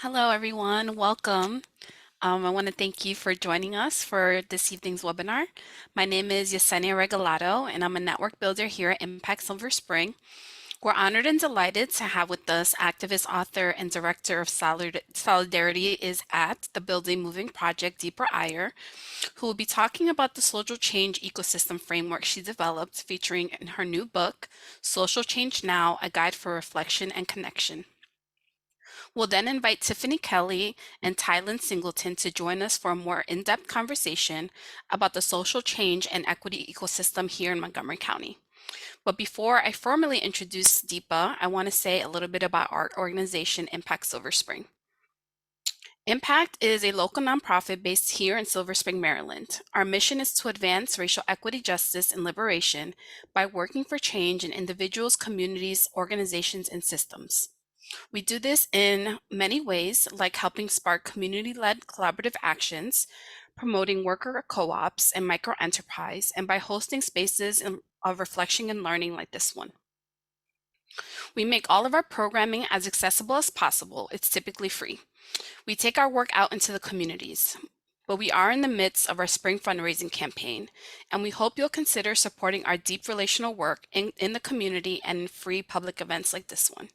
Hello, everyone. Welcome. I want to thank you for joining us for this evening's webinar. My name is Yesenia Regalado, and I'm a network builder here at Impact Silver Spring. We're honored and delighted to have with us activist, author, and director of Solidarity is at the Building Moving Project, Deepa Iyer, who will be talking about the social change ecosystem framework she developed, featuring in her new book, Social Change Now, A Guide for Reflection and Connection. We'll then invite Tiffany Kelly and Tylen Singleton to join us for a more in-depth conversation about the social change and equity ecosystem here in Montgomery County. But before I formally introduce Deepa, I want to say a little bit about our organization, Impact Silver Spring. Impact is a local nonprofit based here in Silver Spring, Maryland. Our mission is to advance racial equity, justice, and liberation by working for change in individuals, communities, organizations, and systems. We do this in many ways, like helping spark community-led collaborative actions, promoting worker co-ops and microenterprise, and by hosting spaces of reflection and learning like this one. We make all of our programming as accessible as possible. It's typically free. We take our work out into the communities, but we are in the midst of our spring fundraising campaign, and we hope you'll consider supporting our deep relational work in the community and in free public events like this one.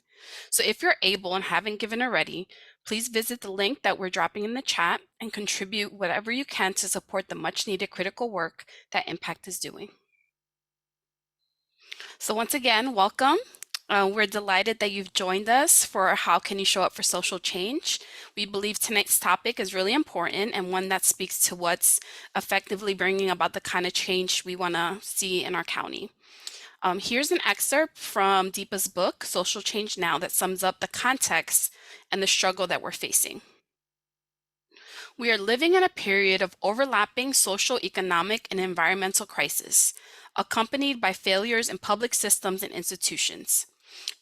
So if you're able and haven't given already, please visit the link that we're dropping in the chat and contribute whatever you can to support the much needed critical work that Impact is doing. So once again, welcome. We're delighted that you've joined us for How Can You Show Up for Social Change? We believe tonight's topic is really important and one that speaks to what's effectively bringing about the kind of change we want to see in our county. Here's an excerpt from Deepa's book, Social Change Now, that sums up the context and the struggle that we're facing. We are living in a period of overlapping social, economic, and environmental crisis, accompanied by failures in public systems and institutions.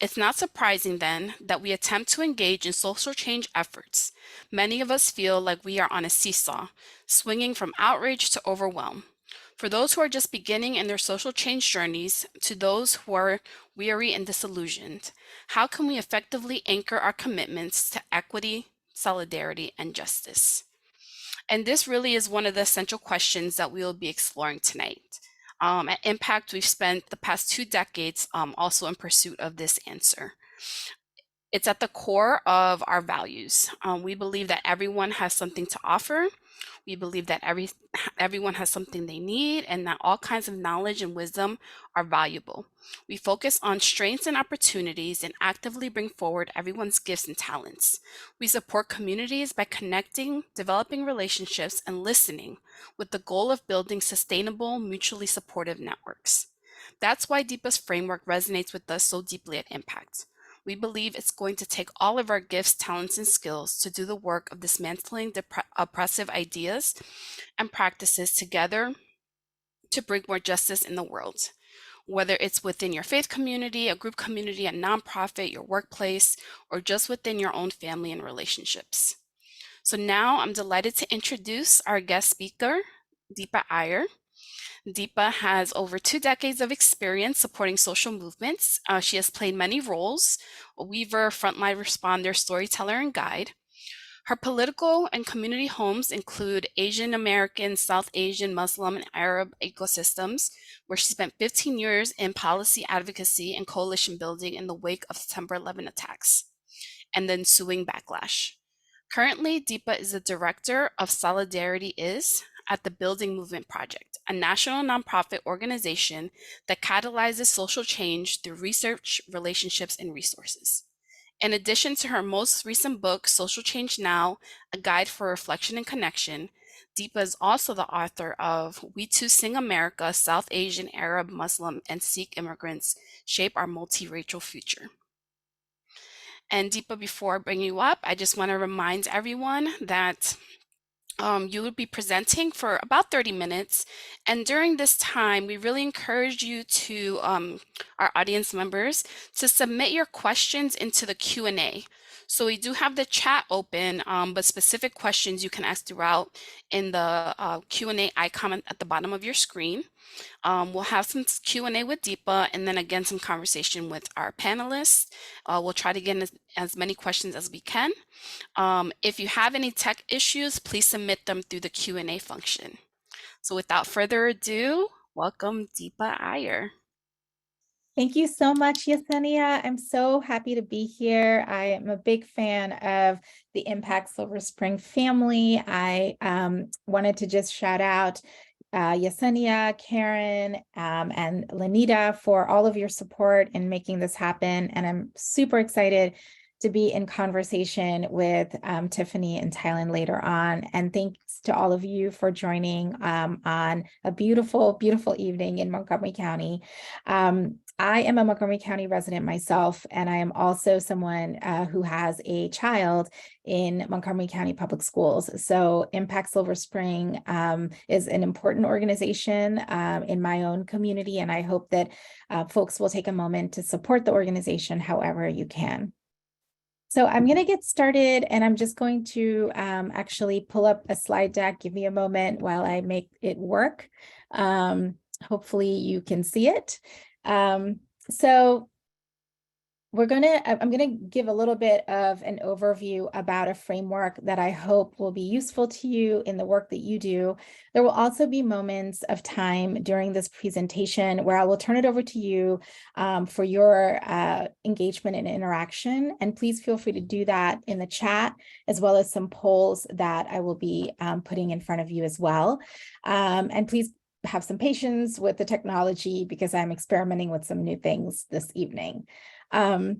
It's not surprising then that we attempt to engage in social change efforts. Many of us feel like we are on a seesaw, swinging from outrage to overwhelm. For those who are just beginning in their social change journeys to those who are weary and disillusioned, how can we effectively anchor our commitments to equity, solidarity, and justice? And this really is one of the essential questions that we will be exploring tonight. At Impact, we've spent the past 2 decades also in pursuit of this answer. It's at the core of our values. We believe that everyone has something to offer. We believe that everyone has something they need and that all kinds of knowledge and wisdom are valuable. We focus on strengths and opportunities and actively bring forward everyone's gifts and talents. We support communities by connecting, developing relationships, and listening with the goal of building sustainable, mutually supportive networks. That's why Deepa's framework resonates with us so deeply at Impact. We believe it's going to take all of our gifts, talents, and skills to do the work of dismantling oppressive ideas and practices together to bring more justice in the world. Whether it's within your faith community, a group community, a nonprofit, your workplace, or just within your own family and relationships. So now I'm delighted to introduce our guest speaker, Deepa Iyer. Deepa has over 2 decades of experience supporting social movements. She has played many roles: a weaver, frontline responder, storyteller, and guide. Her political and community homes include Asian American, South Asian, Muslim, and Arab ecosystems, where she spent 15 years in policy advocacy and coalition building in the wake of September 11 attacks, and then ensuing backlash. Currently, Deepa is the director of Solidarity Is at the Building Movement Project, a national nonprofit organization that catalyzes social change through research, relationships, and resources. In addition to her most recent book, Social Change Now, A Guide for Reflection and Connection, Deepa is also the author of We Too Sing America, South Asian, Arab, Muslim, and Sikh Immigrants Shape Our Multiracial Future. And Deepa, before I bring you up, I just want to remind everyone that you will be presenting for about 30 minutes. And during this time, we really encourage you to, our audience members, to submit your questions into the Q&A. So we do have the chat open, but specific questions you can ask throughout in the Q&A icon at the bottom of your screen. We'll have some Q&A with Deepa, and then again some conversation with our panelists. We'll try to get as many questions as we can. If you have any tech issues, please submit them through the Q&A function. So without further ado, welcome Deepa Iyer. Thank you so much, Yesenia. I'm so happy to be here. I am a big fan of the Impact Silver Spring family. I wanted to just shout out Yesenia, Karen, and Lanita for all of your support in making this happen. And I'm super excited to be in conversation with Tiffany in Thailand later on. And thanks to all of you for joining on a beautiful, beautiful evening in Montgomery County. I am a Montgomery County resident myself, and I am also someone who has a child in Montgomery County Public Schools. So Impact Silver Spring is an important organization in my own community, and I hope that folks will take a moment to support the organization however you can. So I'm going to get started, and I'm just going to actually pull up a slide deck. Give me a moment while I make it work. Hopefully you can see it. So I'm going to give a little bit of an overview about a framework that I hope will be useful to you in the work that you do. There will also be moments of time during this presentation where I will turn it over to you for your engagement and interaction. And please feel free to do that in the chat, as well as some polls that I will be putting in front of you as well. And please have some patience with the technology because I'm experimenting with some new things this evening. I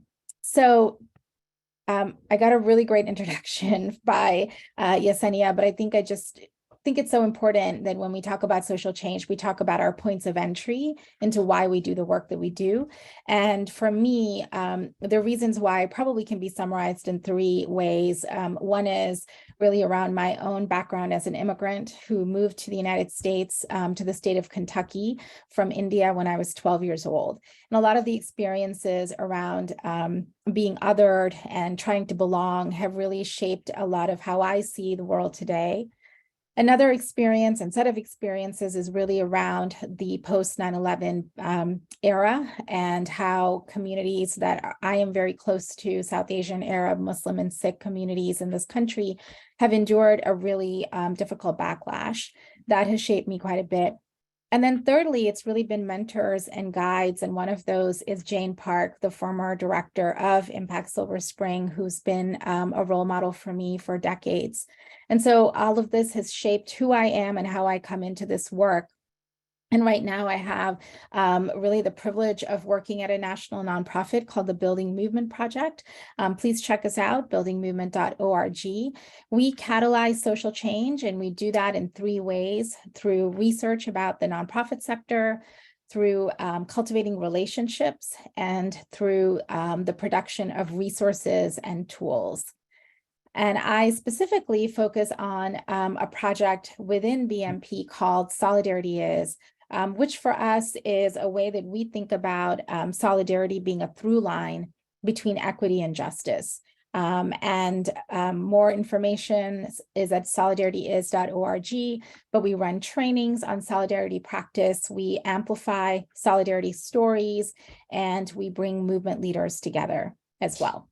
got a really great introduction by Yesenia, but I think it's so important that when we talk about social change, we talk about our points of entry into why we do the work that we do. And for me, the reasons why probably can be summarized in three ways. One is really around my own background as an immigrant who moved to the United States, to the state of Kentucky from India when I was 12 years old. And a lot of the experiences around being othered and trying to belong have really shaped a lot of how I see the world today. Another experience and set of experiences is really around the post 9/11 era and how communities that I am very close to, South Asian, Arab, Muslim, and Sikh communities in this country, have endured a really difficult backlash that has shaped me quite a bit. And then thirdly, it's really been mentors and guides. And one of those is Jane Park, the former director of Impact Silver Spring, who's been a role model for me for decades. And so all of this has shaped who I am and how I come into this work. And right now I have really the privilege of working at a national nonprofit called the Building Movement Project. Please check us out, buildingmovement.org. We catalyze social change, and we do that in three ways: through research about the nonprofit sector, through cultivating relationships, and through the production of resources and tools. And I specifically focus on a project within BMP called Solidarity Is, which for us is a way that we think about solidarity being a through line between equity and justice. More information is at solidarityis.org, but we run trainings on solidarity practice. We amplify solidarity stories, and we bring movement leaders together as well.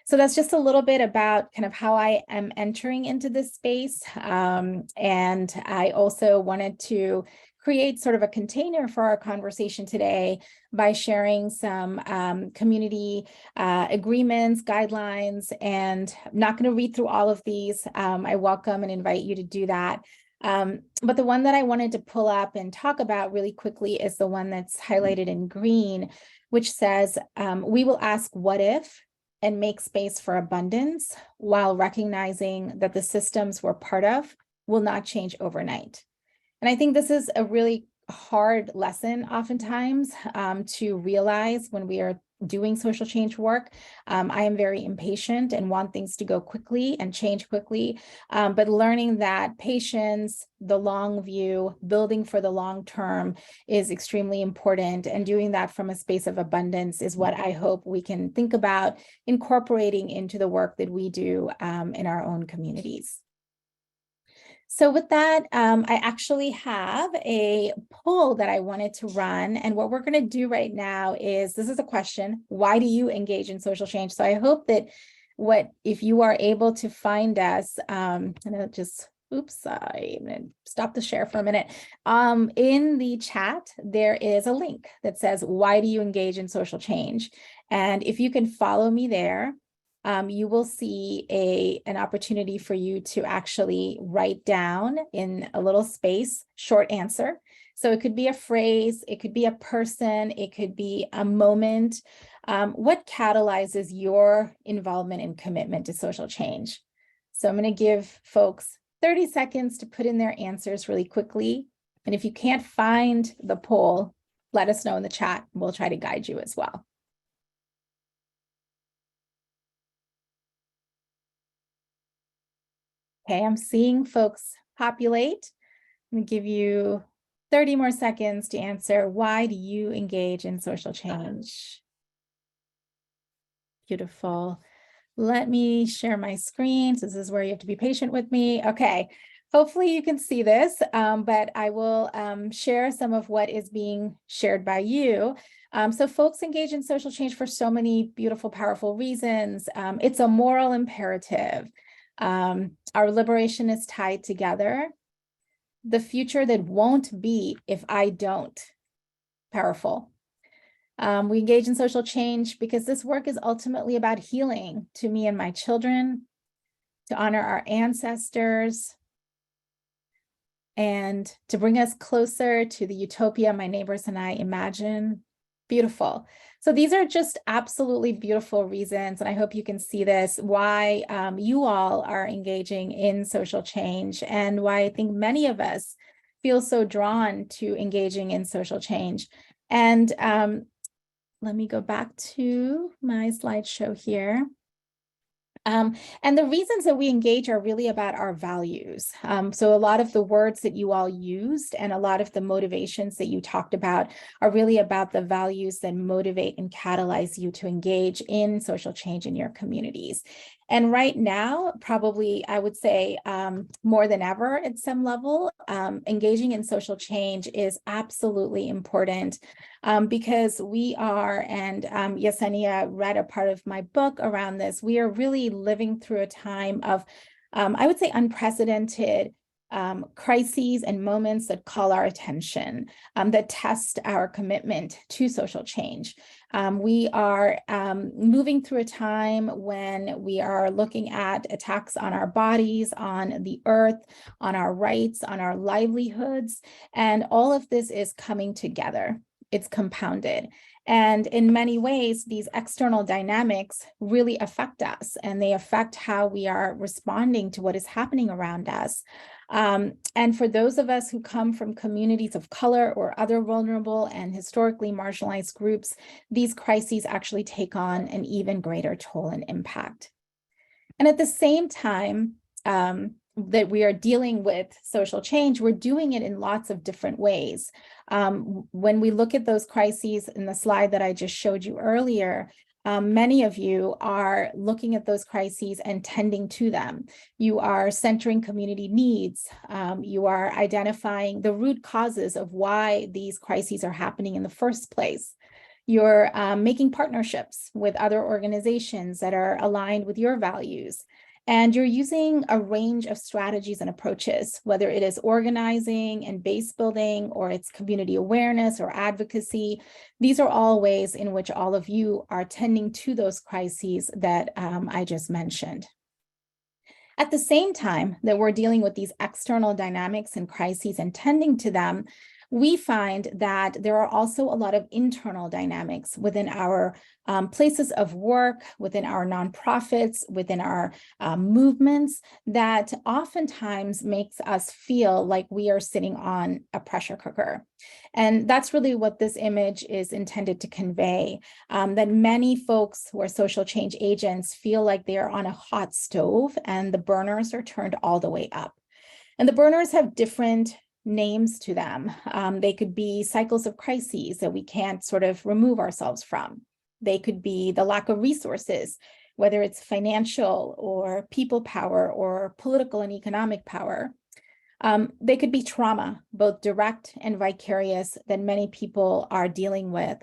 So that's just a little bit about kind of how I am entering into this space. And I also wanted to create sort of a container for our conversation today by sharing some community agreements, guidelines, and I'm not going to read through all of these. I welcome and invite you to do that. But the one that I wanted to pull up and talk about really quickly is the one that's highlighted in green, which says, we will ask what if and make space for abundance while recognizing that the systems we're part of will not change overnight. And I think this is a really hard lesson oftentimes to realize when we are doing social change work. I am very impatient and want things to go quickly and change quickly, but learning that patience, the long view, building for the long term is extremely important, and doing that from a space of abundance is what I hope we can think about incorporating into the work that we do in our own communities. So with that, I actually have a poll that I wanted to run. And what we're going to do right now is, this is a question: why do you engage in social change? So I hope that if you are able to find us, I'm going to just, oops, I'm going to stop the share for a minute. In the chat, there is a link that says, why do you engage in social change? And if you can follow me there, you will see an opportunity for you to actually write down in a little space, short answer. So it could be a phrase, it could be a person, it could be a moment. What catalyzes your involvement and commitment to social change? So I'm going to give folks 30 seconds to put in their answers really quickly. And if you can't find the poll, let us know in the chat. We'll try to guide you as well. Okay, I'm seeing folks populate. I'm going to give you 30 more seconds to answer. Why do you engage in social change? Beautiful. Let me share my screen. So this is where you have to be patient with me. Okay, hopefully you can see this, but I will share some of what is being shared by you. So folks engage in social change for so many beautiful, powerful reasons. It's a moral imperative. Our liberation is tied together. The future that won't be if I don't. Powerful. We engage in social change because this work is ultimately about healing to me and my children, to honor our ancestors, and to bring us closer to the utopia my neighbors and I imagine. Beautiful. So these are just absolutely beautiful reasons, and I hope you can see this, why you all are engaging in social change, and why I think many of us feel so drawn to engaging in social change. And let me go back to my slideshow here. And the reasons that we engage are really about our values. So a lot of the words that you all used and a lot of the motivations that you talked about are really about the values that motivate and catalyze you to engage in social change in your communities. And right now, probably I would say more than ever at some level, engaging in social change is absolutely important because we are, and Yesenia read a part of my book around this, we are really living through a time of, I would say, unprecedented crises and moments that call our attention, that test our commitment to social change. We are moving through a time when we are looking at attacks on our bodies, on the earth, on our rights, on our livelihoods, and all of this is coming together. It's compounded. And in many ways, these external dynamics really affect us, and they affect how we are responding to what is happening around us. And for those of us who come from communities of color or other vulnerable and historically marginalized groups, these crises actually take on an even greater toll and impact. And at the same time, that we are dealing with social change, we're doing it in lots of different ways. When we look at those crises in the slide that I just showed you earlier, many of you are looking at those crises and tending to them. You are centering community needs. You are identifying the root causes of why these crises are happening in the first place. You're making partnerships with other organizations that are aligned with your values. And you're using a range of strategies and approaches, whether it is organizing and base building, or it's community awareness or advocacy. These are all ways in which all of you are tending to those crises that I just mentioned. At the same time that we're dealing with these external dynamics and crises and tending to them, We find that there are also a lot of internal dynamics within our places of work, within our nonprofits, within our movements that oftentimes makes us feel like we are sitting on a pressure cooker. And that's really what this image is intended to convey, that many folks who are social change agents feel like they are on a hot stove and the burners are turned all the way up. And the burners have different names to them. They could be cycles of crises that we can't sort of remove ourselves from. They could be the lack of resources, whether it's financial or people power or political and economic power. They could be trauma, both direct and vicarious, that many people are dealing with.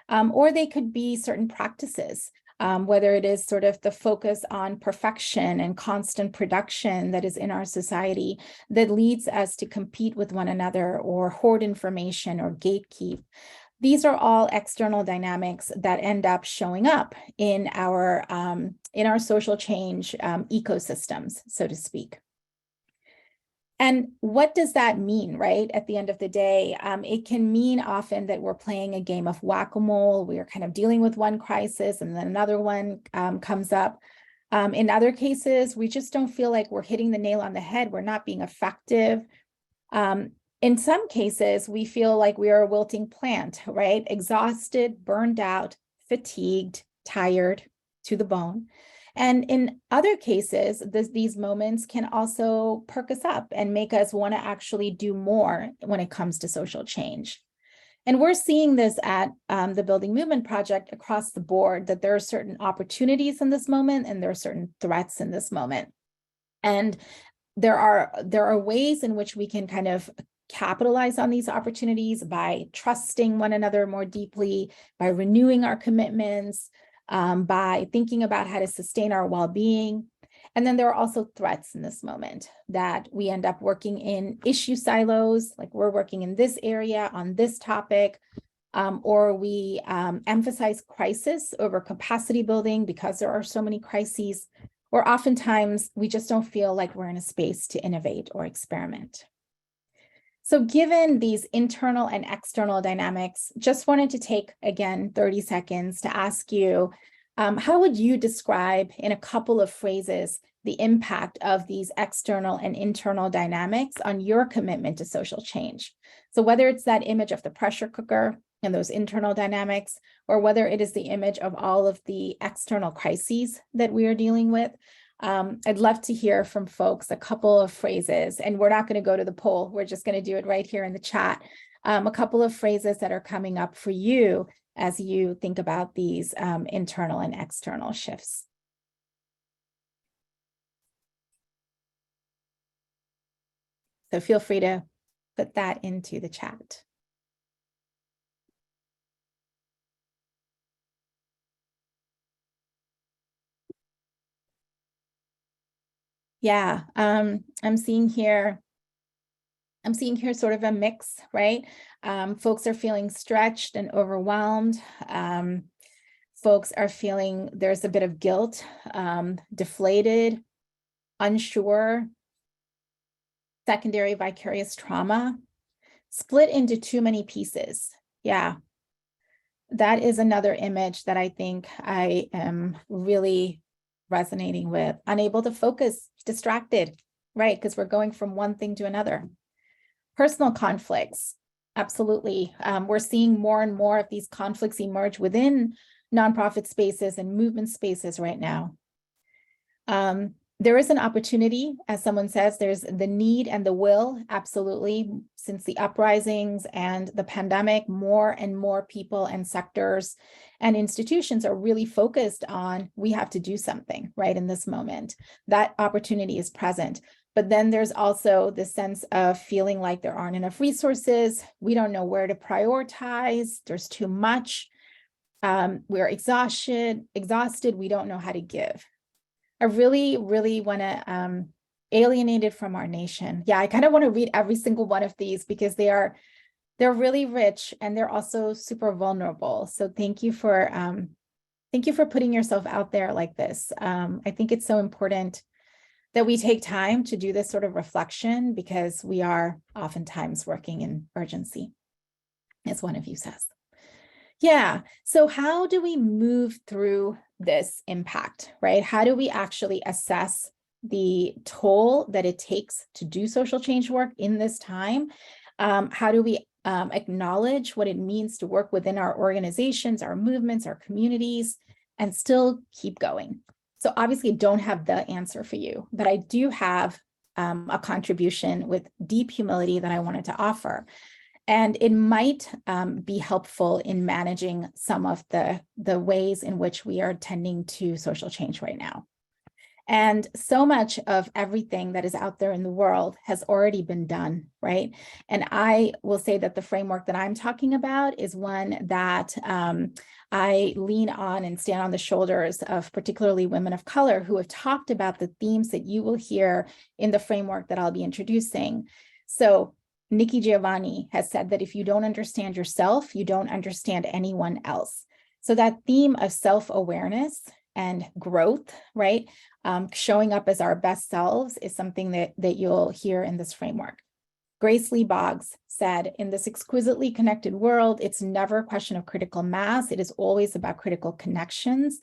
Or they could be certain practices, whether it is sort of the focus on perfection and constant production that is in our society that leads us to compete with one another or hoard information or gatekeep. These are all external dynamics that end up showing up in our social change ecosystems, so to speak. And what does that mean, right? At the end of the day, it can mean often that we're playing a game of whack-a-mole. We are kind of dealing with one crisis and then another one comes up. In other cases, we just don't feel like we're hitting the nail on the head. We're not being effective. In some cases, we feel like we are a wilting plant, right? Exhausted, burned out, fatigued, tired to the bone. And in other cases, these moments can also perk us up and make us want to actually do more when it comes to social change. And we're seeing this at the Building Movement Project across the board, that there are certain opportunities in this moment and there are certain threats in this moment. And there are ways in which we can kind of capitalize on these opportunities by trusting one another more deeply, by renewing our commitments, by thinking about how to sustain our well-being. And then there are also threats in this moment that we end up working in issue silos, like we're working in this area on this topic, or we emphasize crisis over capacity building because there are so many crises, or oftentimes we just don't feel like we're in a space to innovate or experiment. So given these internal and external dynamics, just wanted to take, again, 30 seconds to ask you, how would you describe in a couple of phrases the impact of these external and internal dynamics on your commitment to social change? So whether it's that image of the pressure cooker and those internal dynamics, or whether it is the image of all of the external crises that we are dealing with, I'd love to hear from folks a couple of phrases, and we're not going to go to the poll. We're just going to do it right here in the chat. A couple of phrases that are coming up for you as you think about these internal and external shifts. So feel free to put that into the chat. Yeah, I'm seeing here sort of a mix, right? Folks are feeling stretched and overwhelmed. Folks are feeling there's a bit of guilt, deflated, unsure, secondary vicarious trauma, split into too many pieces. Yeah, that is another image that I think I am really resonating with. Unable to focus, distracted, right? Because we're going from one thing to another. Personal conflicts, absolutely. We're seeing more and more of these conflicts emerge within nonprofit spaces and movement spaces right now. There is an opportunity, as someone says, there's the need and the will, absolutely. Since the uprisings and the pandemic, more and more people and sectors and institutions are really focused on, we have to do something, right, in this moment. That opportunity is present. But then there's also the sense of feeling like there aren't enough resources. We don't know where to prioritize. There's too much. We're exhausted. We don't know how to give. I really, really want to alienated from our nation. Yeah, I kind of want to read every single one of these because they're really rich and they're also super vulnerable. So thank you for putting yourself out there like this. I think it's so important that we take time to do this sort of reflection because we are oftentimes working in urgency, as one of you says. Yeah, so how do we move through this impact, right? How do we actually assess the toll that it takes to do social change work in this time? How do we acknowledge what it means to work within our organizations, our movements, our communities, and still keep going? So obviously, I don't have the answer for you, but I do have a contribution with deep humility that I wanted to offer. And it might be helpful in managing some of the ways in which we are tending to social change right now. And so much of everything that is out there in the world has already been done, right? And I will say that the framework that I'm talking about is one that I lean on and stand on the shoulders of particularly women of color who have talked about the themes that you will hear in the framework that I'll be introducing. So Nikki Giovanni has said that if you don't understand yourself, you don't understand anyone else. So that theme of self-awareness and growth, right? Showing up as our best selves is something that you'll hear in this framework. Grace Lee Boggs said, in this exquisitely connected world, it's never a question of critical mass. It is always about critical connections.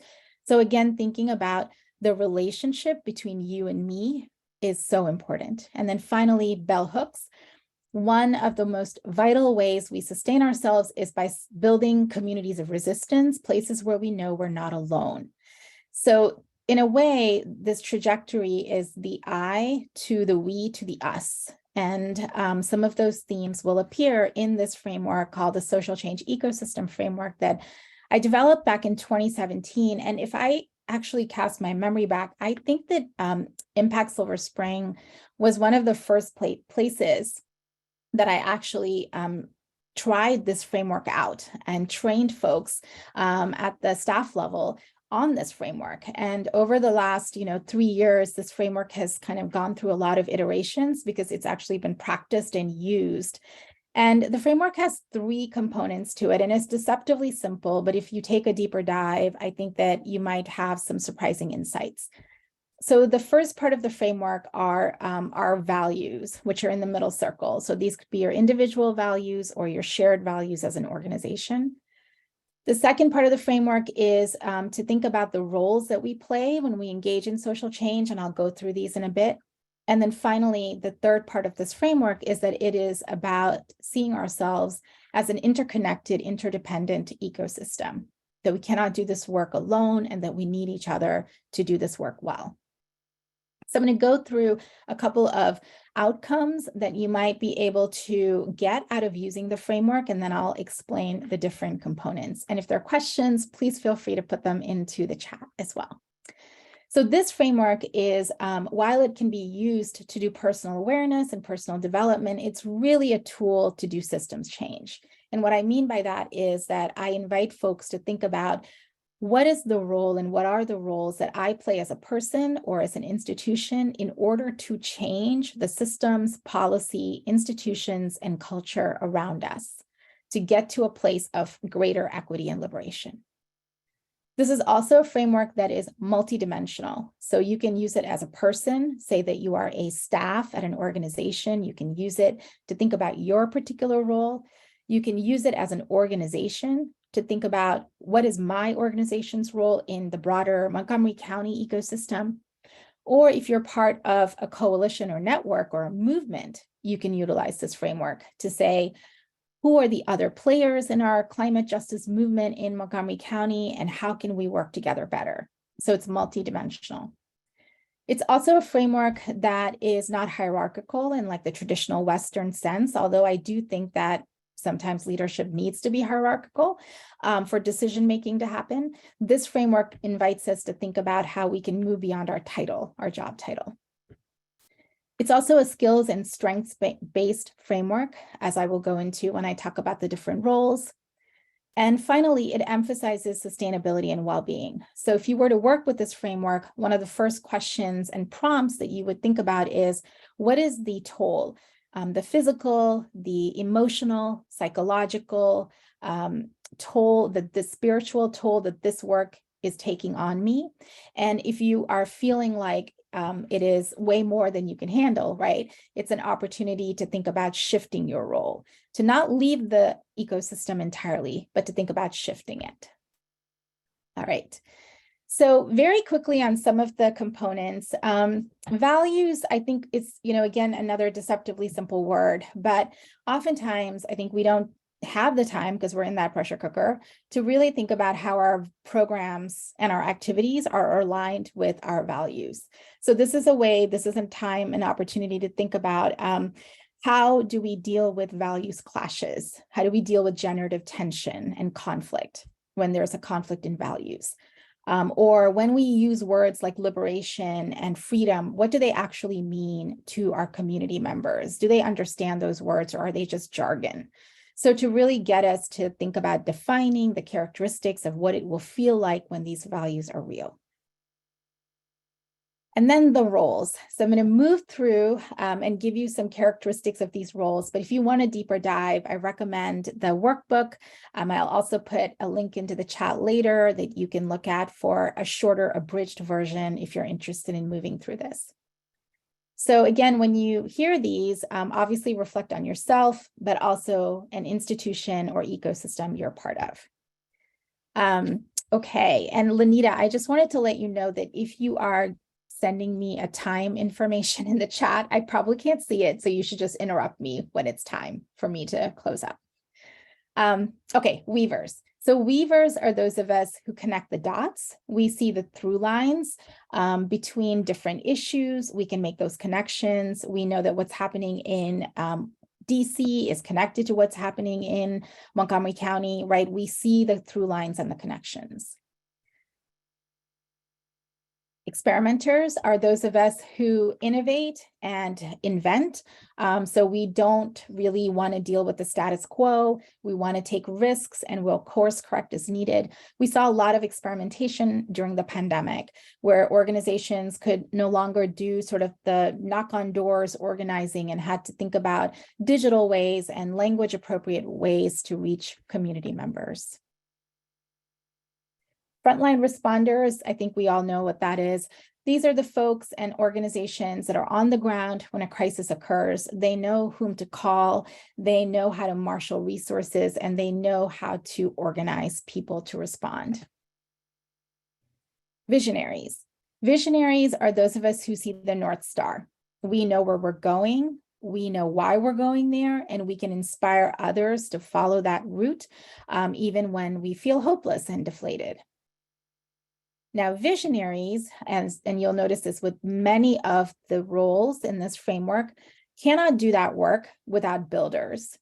So again, thinking about the relationship between you and me is so important. And then finally, Bell Hooks. One of the most vital ways we sustain ourselves is by building communities of resistance, places where we know we're not alone. So in a way, this trajectory is the I to the we to the us. And some of those themes will appear in this framework called the Social Change Ecosystem Framework that I developed back in 2017. And if I actually cast my memory back, I think that Impact Silver Spring was one of the first places that I actually tried this framework out and trained folks at the staff level on this framework. And over the last 3 years, this framework has kind of gone through a lot of iterations because it's actually been practiced and used. And the framework has 3 components to it, and it's deceptively simple, but if you take a deeper dive, I think that you might have some surprising insights. So the first part of the framework are our values, which are in the middle circle. So these could be your individual values or your shared values as an organization. The second part of the framework is to think about the roles that we play when we engage in social change, and I'll go through these in a bit. And then finally, the third part of this framework is that it is about seeing ourselves as an interconnected, interdependent ecosystem, that we cannot do this work alone and that we need each other to do this work well. So I'm going to go through a couple of outcomes that you might be able to get out of using the framework, and then I'll explain the different components. And if there are questions, please feel free to put them into the chat as well. So this framework is, while it can be used to do personal awareness and personal development, it's really a tool to do systems change. And what I mean by that is that I invite folks to think about what is the role and what are the roles that I play as a person or as an institution in order to change the systems, policy, institutions, and culture around us to get to a place of greater equity and liberation. This is also a framework that is multidimensional. So you can use it as a person, say that you are a staff at an organization. You can use it to think about your particular role. You can use it as an organization to think about what is my organization's role in the broader Montgomery County ecosystem. Or if you're part of a coalition or network or a movement, you can utilize this framework to say, who are the other players in our climate justice movement in Montgomery County, and how can we work together better? So it's multidimensional. It's also a framework that is not hierarchical in like the traditional Western sense, although I do think that sometimes leadership needs to be hierarchical for decision-making to happen. This framework invites us to think about how we can move beyond our title, our job title. It's also a skills and strengths-based framework, as I will go into when I talk about the different roles. And finally, it emphasizes sustainability and well-being. So if you were to work with this framework, one of the first questions and prompts that you would think about is, what is the toll? The physical, the emotional, psychological toll, the spiritual toll that this work is taking on me. And if you are feeling like It is way more than you can handle, right? It's an opportunity to think about shifting your role, to not leave the ecosystem entirely, but to think about shifting it. All right. So very quickly on some of the components, values, I think it's, again, another deceptively simple word, but oftentimes I think we don't have the time because we're in that pressure cooker to really think about how our programs and our activities are aligned with our values. So this is a time and opportunity to think about how do we deal with values clashes? How do we deal with generative tension and conflict when there's a conflict in values? Or when we use words like liberation and freedom, what do they actually mean to our community members? Do they understand those words, or are they just jargon? So to really get us to think about defining the characteristics of what it will feel like when these values are real. And then the roles. So I'm going to move through and give you some characteristics of these roles. But if you want a deeper dive, I recommend the workbook. I'll also put a link into the chat later that you can look at for a shorter abridged version if you're interested in moving through this. So again, when you hear these, obviously reflect on yourself, but also an institution or ecosystem you're part of. Okay, and Lanita, I just wanted to let you know that if you are sending me a time information in the chat, I probably can't see it, so you should just interrupt me when it's time for me to close up. Okay, weavers. So weavers are those of us who connect the dots. We see the through lines between different issues. We can make those connections. We know that what's happening in DC is connected to what's happening in Montgomery County, right? We see the through lines and the connections. Experimenters are those of us who innovate and invent. So we don't really want to deal with the status quo. We want to take risks and we'll course correct as needed. We saw a lot of experimentation during the pandemic where organizations could no longer do sort of the knock on doors organizing and had to think about digital ways and language appropriate ways to reach community members. Frontline responders, I think we all know what that is. These are the folks and organizations that are on the ground when a crisis occurs. They know whom to call, they know how to marshal resources, and they know how to organize people to respond. Visionaries. Visionaries are those of us who see the North Star. We know where we're going, we know why we're going there, and we can inspire others to follow that route, even when we feel hopeless and deflated. Now, visionaries, and you'll notice this with many of the roles in this framework, cannot do that work without builders.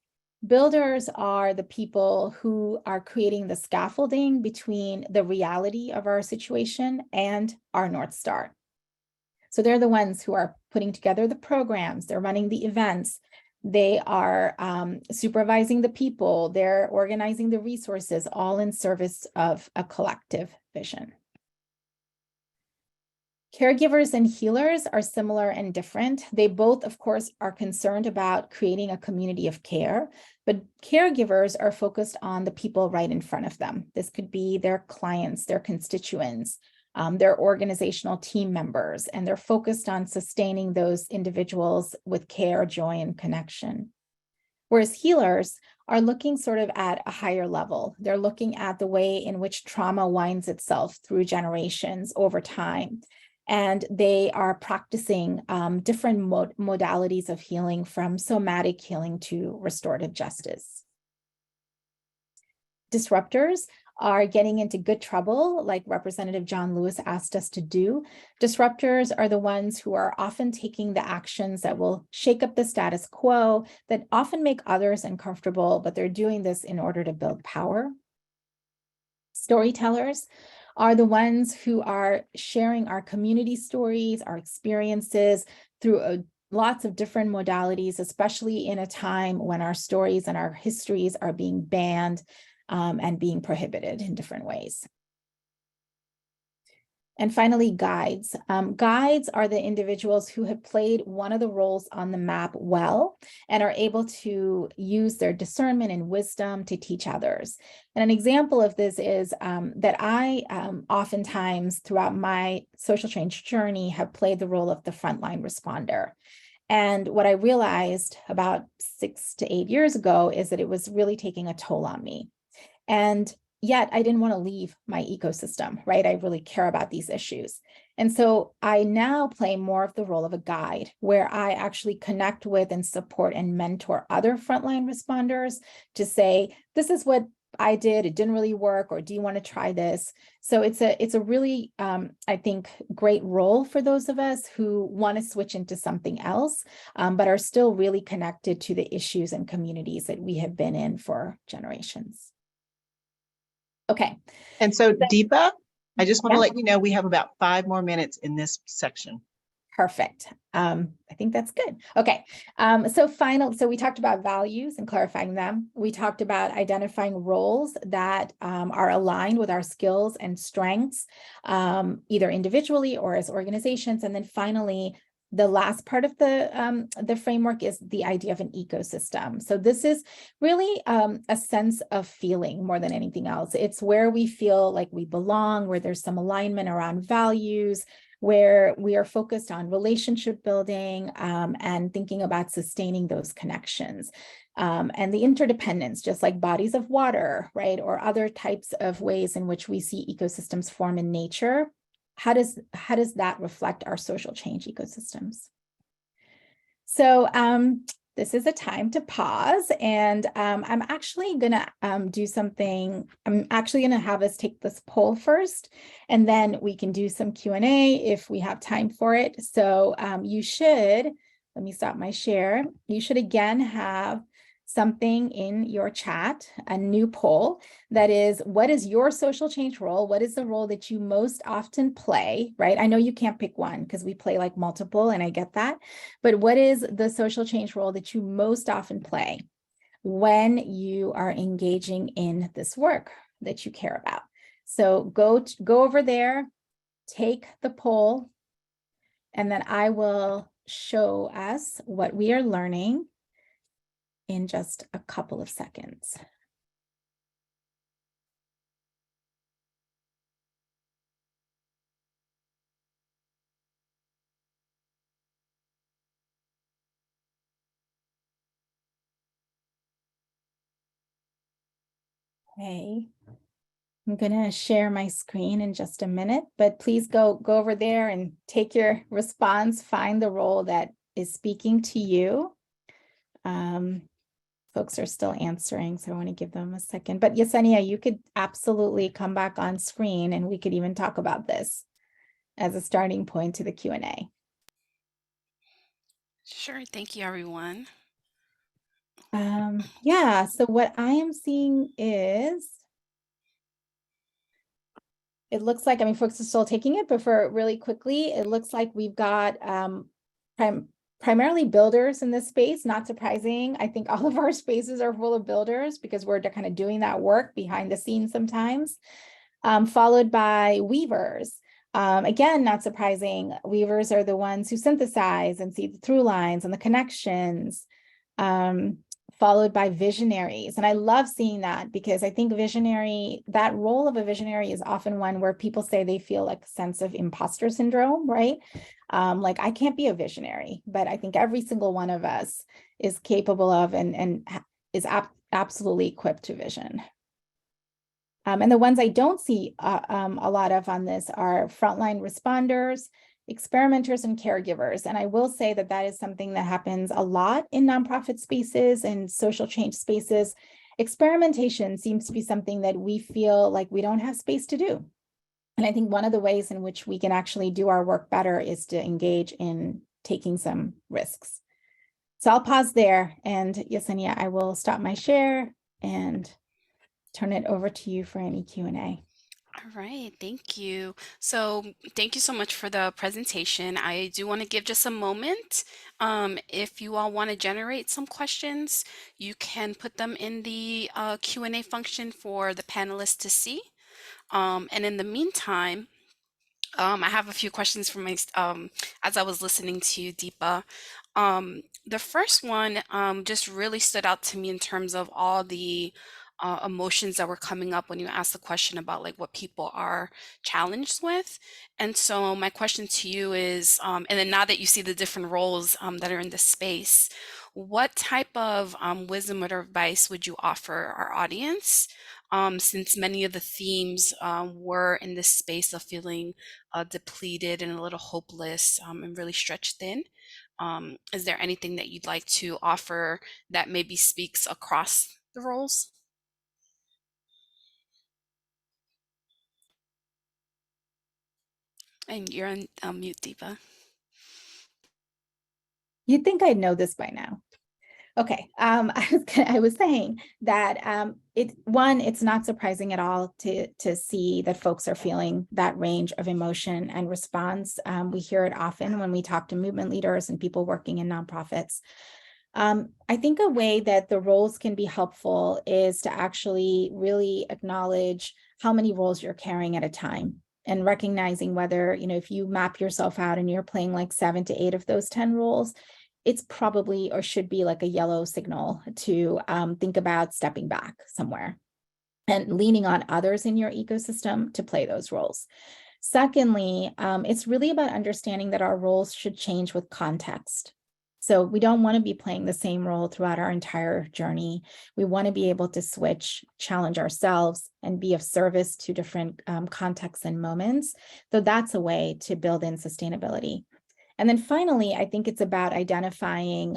Builders are the people who are creating the scaffolding between the reality of our situation and our North Star. So they're the ones who are putting together the programs, they're running the events, they are supervising the people, they're organizing the resources, all in service of a collective vision. Caregivers and healers are similar and different. They both, of course, are concerned about creating a community of care, but caregivers are focused on the people right in front of them. This could be their clients, their constituents, their organizational team members, and they're focused on sustaining those individuals with care, joy, and connection. Whereas healers are looking sort of at a higher level. They're looking at the way in which trauma winds itself through generations over time. And they are practicing different modalities of healing, from somatic healing to restorative justice. Disruptors are getting into good trouble, like Representative John Lewis asked us to do. Disruptors are the ones who are often taking the actions that will shake up the status quo, that often make others uncomfortable, but they're doing this in order to build power. Storytellers are the ones who are sharing our community stories, our experiences through lots of different modalities, especially in a time when our stories and our histories are being banned and being prohibited in different ways. And finally, guides. Guides are the individuals who have played one of the roles on the map well and are able to use their discernment and wisdom to teach others. And an example of this is that I oftentimes throughout my social change journey have played the role of the frontline responder. And what I realized about 6 to 8 years ago is that it was really taking a toll on me. And yet I didn't want to leave my ecosystem, right? I really care about these issues. And so I now play more of the role of a guide where I actually connect with and support and mentor other frontline responders to say, this is what I did, it didn't really work, or do you want to try this? So it's a really, I think, great role for those of us who want to switch into something else, but are still really connected to the issues and communities that we have been in for generations. Okay. And so, Deepa, I just want to Yeah. let you know we have about 5 more minutes in this section. Perfect. I think that's good. Okay. So we talked about values and clarifying them. We talked about identifying roles that are aligned with our skills and strengths, either individually or as organizations. And then finally, the last part of the framework is the idea of an ecosystem. So this is really a sense of feeling more than anything else. It's where we feel like we belong, where there's some alignment around values, where we are focused on relationship building and thinking about sustaining those connections. And the interdependence, just like bodies of water, right, or other types of ways in which we see ecosystems form in nature. How does that reflect our social change ecosystems? So this is a time to pause, and I'm actually gonna do something. I'm actually gonna have us take this poll first, and then we can do some Q&A if we have time for it. So you should, let me stop my share. You should again have something in your chat, a new poll that is, what is your social change role? What is the role that you most often play, right? I know you can't pick one because we play like multiple, and I get that, but what is the social change role that you most often play when you are engaging in this work that you care about? So go over there, take the poll, and then I will show us what we are learning in just a couple of seconds. Okay, I'm gonna share my screen in just a minute, but please go over there and take your response, find the role that is speaking to you. Folks are still answering, so I want to give them a second. But Yesenia, you could absolutely come back on screen and we could even talk about this as a starting point to the Q&A. Sure. Thank you, everyone. Yeah, so what I am seeing is, it looks like, I mean, folks are still taking it, but for really quickly, it looks like we've got primarily builders in this space, not surprising. I think all of our spaces are full of builders because we're kind of doing that work behind the scenes sometimes, followed by weavers. Again, not surprising, weavers are the ones who synthesize and see the through lines and the connections, followed by visionaries. And I love seeing that because I think that role of a visionary is often one where people say they feel like a sense of imposter syndrome, right? Like I can't be a visionary, but I think every single one of us is capable of and is absolutely equipped to vision. And the ones I don't see a lot of on this are frontline responders, experimenters, and caregivers. And I will say that that is something that happens a lot in nonprofit spaces and social change spaces. Experimentation seems to be something that we feel like we don't have space to do. And I think one of the ways in which we can actually do our work better is to engage in taking some risks. So I'll pause there, and Yesenia, I will stop my share and turn it over to you for any Q&A. All right, thank you. So thank you so much for the presentation. I do want to give just a moment. If you all want to generate some questions, you can put them in the Q&A function for the panelists to see. And in the meantime, I have a few questions for my as I was listening to you, Deepa. The first one just really stood out to me in terms of all the emotions that were coming up when you asked the question about like what people are challenged with. And so my question to you is, and then now that you see the different roles that are in this space, what type of wisdom or advice would you offer our audience? Since many of the themes were in this space of feeling depleted and a little hopeless and really stretched thin. Is there anything that you'd like to offer that maybe speaks across the roles? And you're on mute, Deepa. You'd think I'd know this by now. Okay, I was saying that it's not surprising at all to see that folks are feeling that range of emotion and response. We hear it often when we talk to movement leaders and people working in nonprofits. I think a way that the roles can be helpful is to actually really acknowledge how many roles you're carrying at a time, and recognizing whether, if you map yourself out and you're playing like 7 to 8 of those 10 roles, it's probably or should be like a yellow signal to think about stepping back somewhere and leaning on others in your ecosystem to play those roles. Secondly, it's really about understanding that our roles should change with context. So we don't want to be playing the same role throughout our entire journey. We want to be able to switch, challenge ourselves, and be of service to different contexts and moments. So that's a way to build in sustainability. And then finally, I think it's about identifying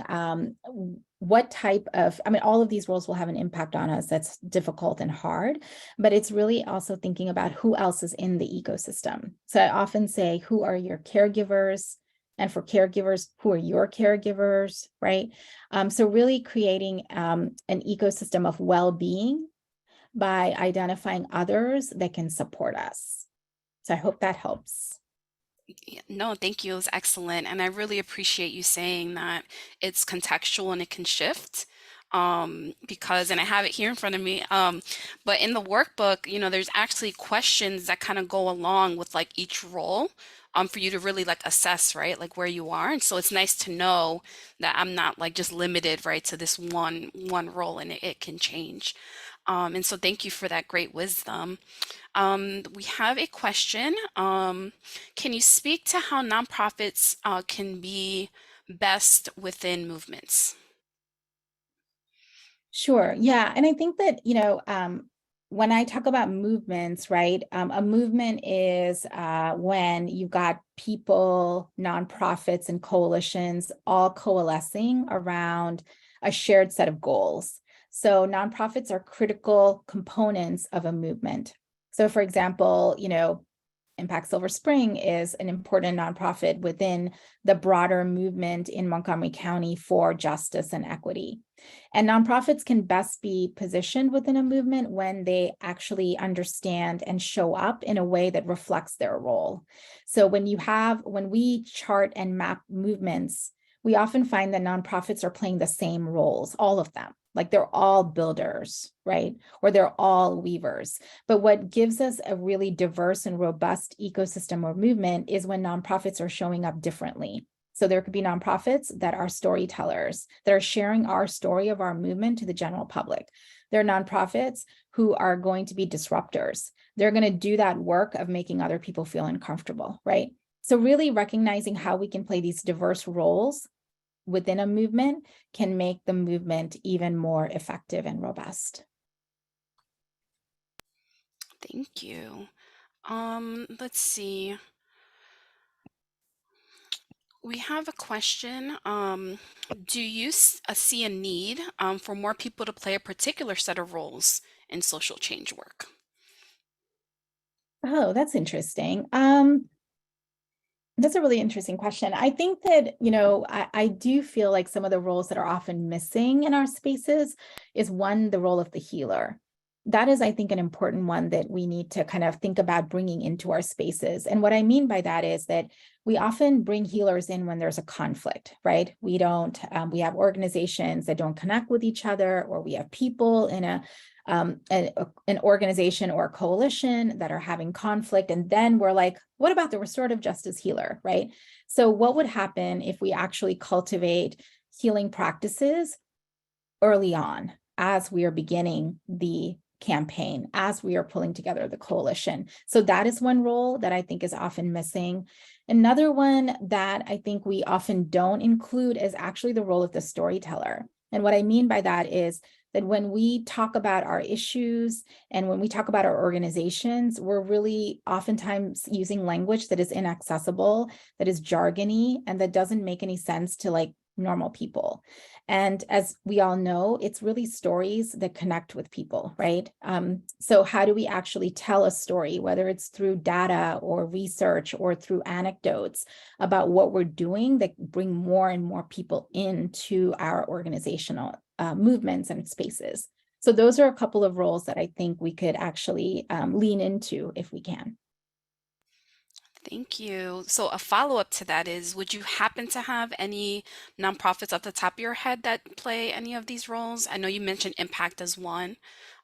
what type of, all of these roles will have an impact on us that's difficult and hard, but it's really also thinking about who else is in the ecosystem. So I often say, who are your caregivers? And for caregivers, who are your caregivers, right? So really creating an ecosystem of well-being by identifying others that can support us. So I hope that helps. Yeah, no, thank you. It was excellent. And I really appreciate you saying that it's contextual and it can shift. Because, and I have it here in front of me, but in the workbook, there's actually questions that kind of go along with like each role, for you to really like assess, right? Like where you are. And so it's nice to know that I'm not like just limited, right, to this one role, and it can change. And so thank you for that great wisdom. We have a question. Can you speak to how nonprofits can be best within movements? Sure. Yeah. And I think that, when I talk about movements, right, a movement is when you've got people, nonprofits, and coalitions all coalescing around a shared set of goals. So nonprofits are critical components of a movement. So for example, Impact Silver Spring is an important nonprofit within the broader movement in Montgomery County for justice and equity. And nonprofits can best be positioned within a movement when they actually understand and show up in a way that reflects their role. So when we chart and map movements, we often find that nonprofits are playing the same roles, all of them. Like they're all builders, right? Or they're all weavers. But what gives us a really diverse and robust ecosystem or movement is when nonprofits are showing up differently. So there could be nonprofits that are storytellers, that are sharing our story of our movement to the general public. There are nonprofits who are going to be disruptors. They're going to do that work of making other people feel uncomfortable, right? So really recognizing how we can play these diverse roles within a movement can make the movement even more effective and robust. Thank you. Let's see. We have a question. Do you see a need for more people to play a particular set of roles in social change work? Oh, that's interesting. That's a really interesting question. I think that, I do feel like some of the roles that are often missing in our spaces is one, the role of the healer. that is, I think, an important one that we need to kind of think about bringing into our spaces. And what I mean by that is that we often bring healers in when there's a conflict, right? We don't, we have organizations that don't connect with each other, or we have people in an organization or a coalition that are having conflict. And then we're like, what about the restorative justice healer, right? So what would happen if we actually cultivate healing practices early on as we are beginning the campaign, as we are pulling together the coalition? So that is one role that I think is often missing. Another one that I think we often don't include is actually the role of the storyteller. And what I mean by that is that when we talk about our issues and when we talk about our organizations, we're really oftentimes using language that is inaccessible, that is jargony, and that doesn't make any sense to like normal people. And as we all know, it's really stories that connect with people, right? So how do we actually tell a story, whether it's through data or research or through anecdotes about what we're doing that bring more and more people into our organizational movements and spaces? So those are a couple of roles that I think we could actually lean into if we can. Thank you. So a follow-up to that is, would you happen to have any nonprofits off the top of your head that play any of these roles? I know you mentioned Impact as one.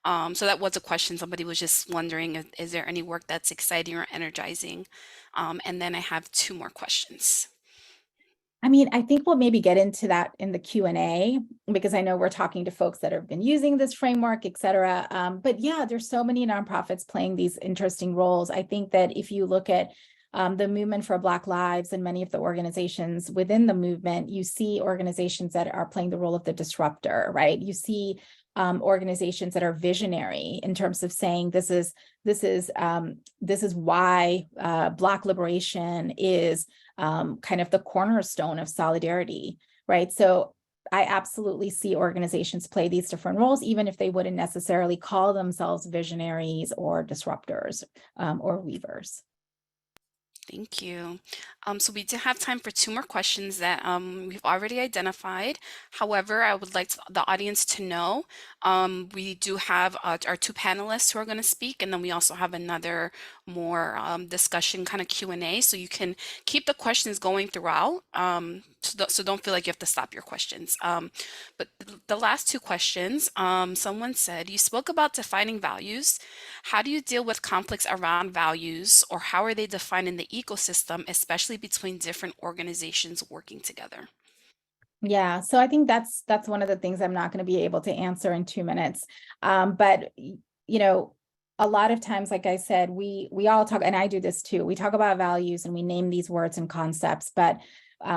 So that was a question. Somebody was just wondering, is there any work that's exciting or energizing? And then I have two more questions. I mean, I think we'll maybe get into that in the Q&A, because I know we're talking to folks that have been using this framework, et cetera. But yeah, there's so many nonprofits playing these interesting roles. I think that if you look at the movement for Black Lives and many of the organizations within the movement, you see organizations that are playing the role of the disruptor, right? You see organizations that are visionary in terms of saying this is why Black liberation is kind of the cornerstone of solidarity, right? So I absolutely see organizations play these different roles, even if they wouldn't necessarily call themselves visionaries or disruptors or weavers. Thank you. So we do have time for two more questions that we've already identified. However, I would like the audience to know we do have our two panelists who are going to speak, and then we also have another more discussion kind of Q&A. So you can keep the questions going throughout. So don't feel like you have to stop your questions. But the last two questions, someone said, you spoke about defining values. How do you deal with conflicts around values, or how are they defined in the ecosystem, especially between different organizations working together? Yeah, so I think that's one of the things I'm not going to be able to answer in 2 minutes. But you know, a lot of times, like I said, we all talk, and I do this too. We talk about values and we name these words and concepts, but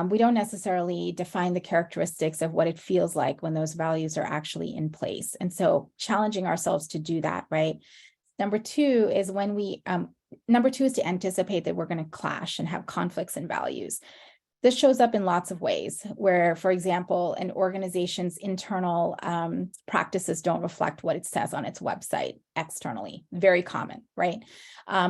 we don't necessarily define the characteristics of what it feels like when those values are actually in place. And so challenging ourselves to do that, right? Number two is to anticipate that we're going to clash and have conflicts in values. This shows up in lots of ways where, for example, an organization's internal practices don't reflect what it says on its website externally. Very common, right?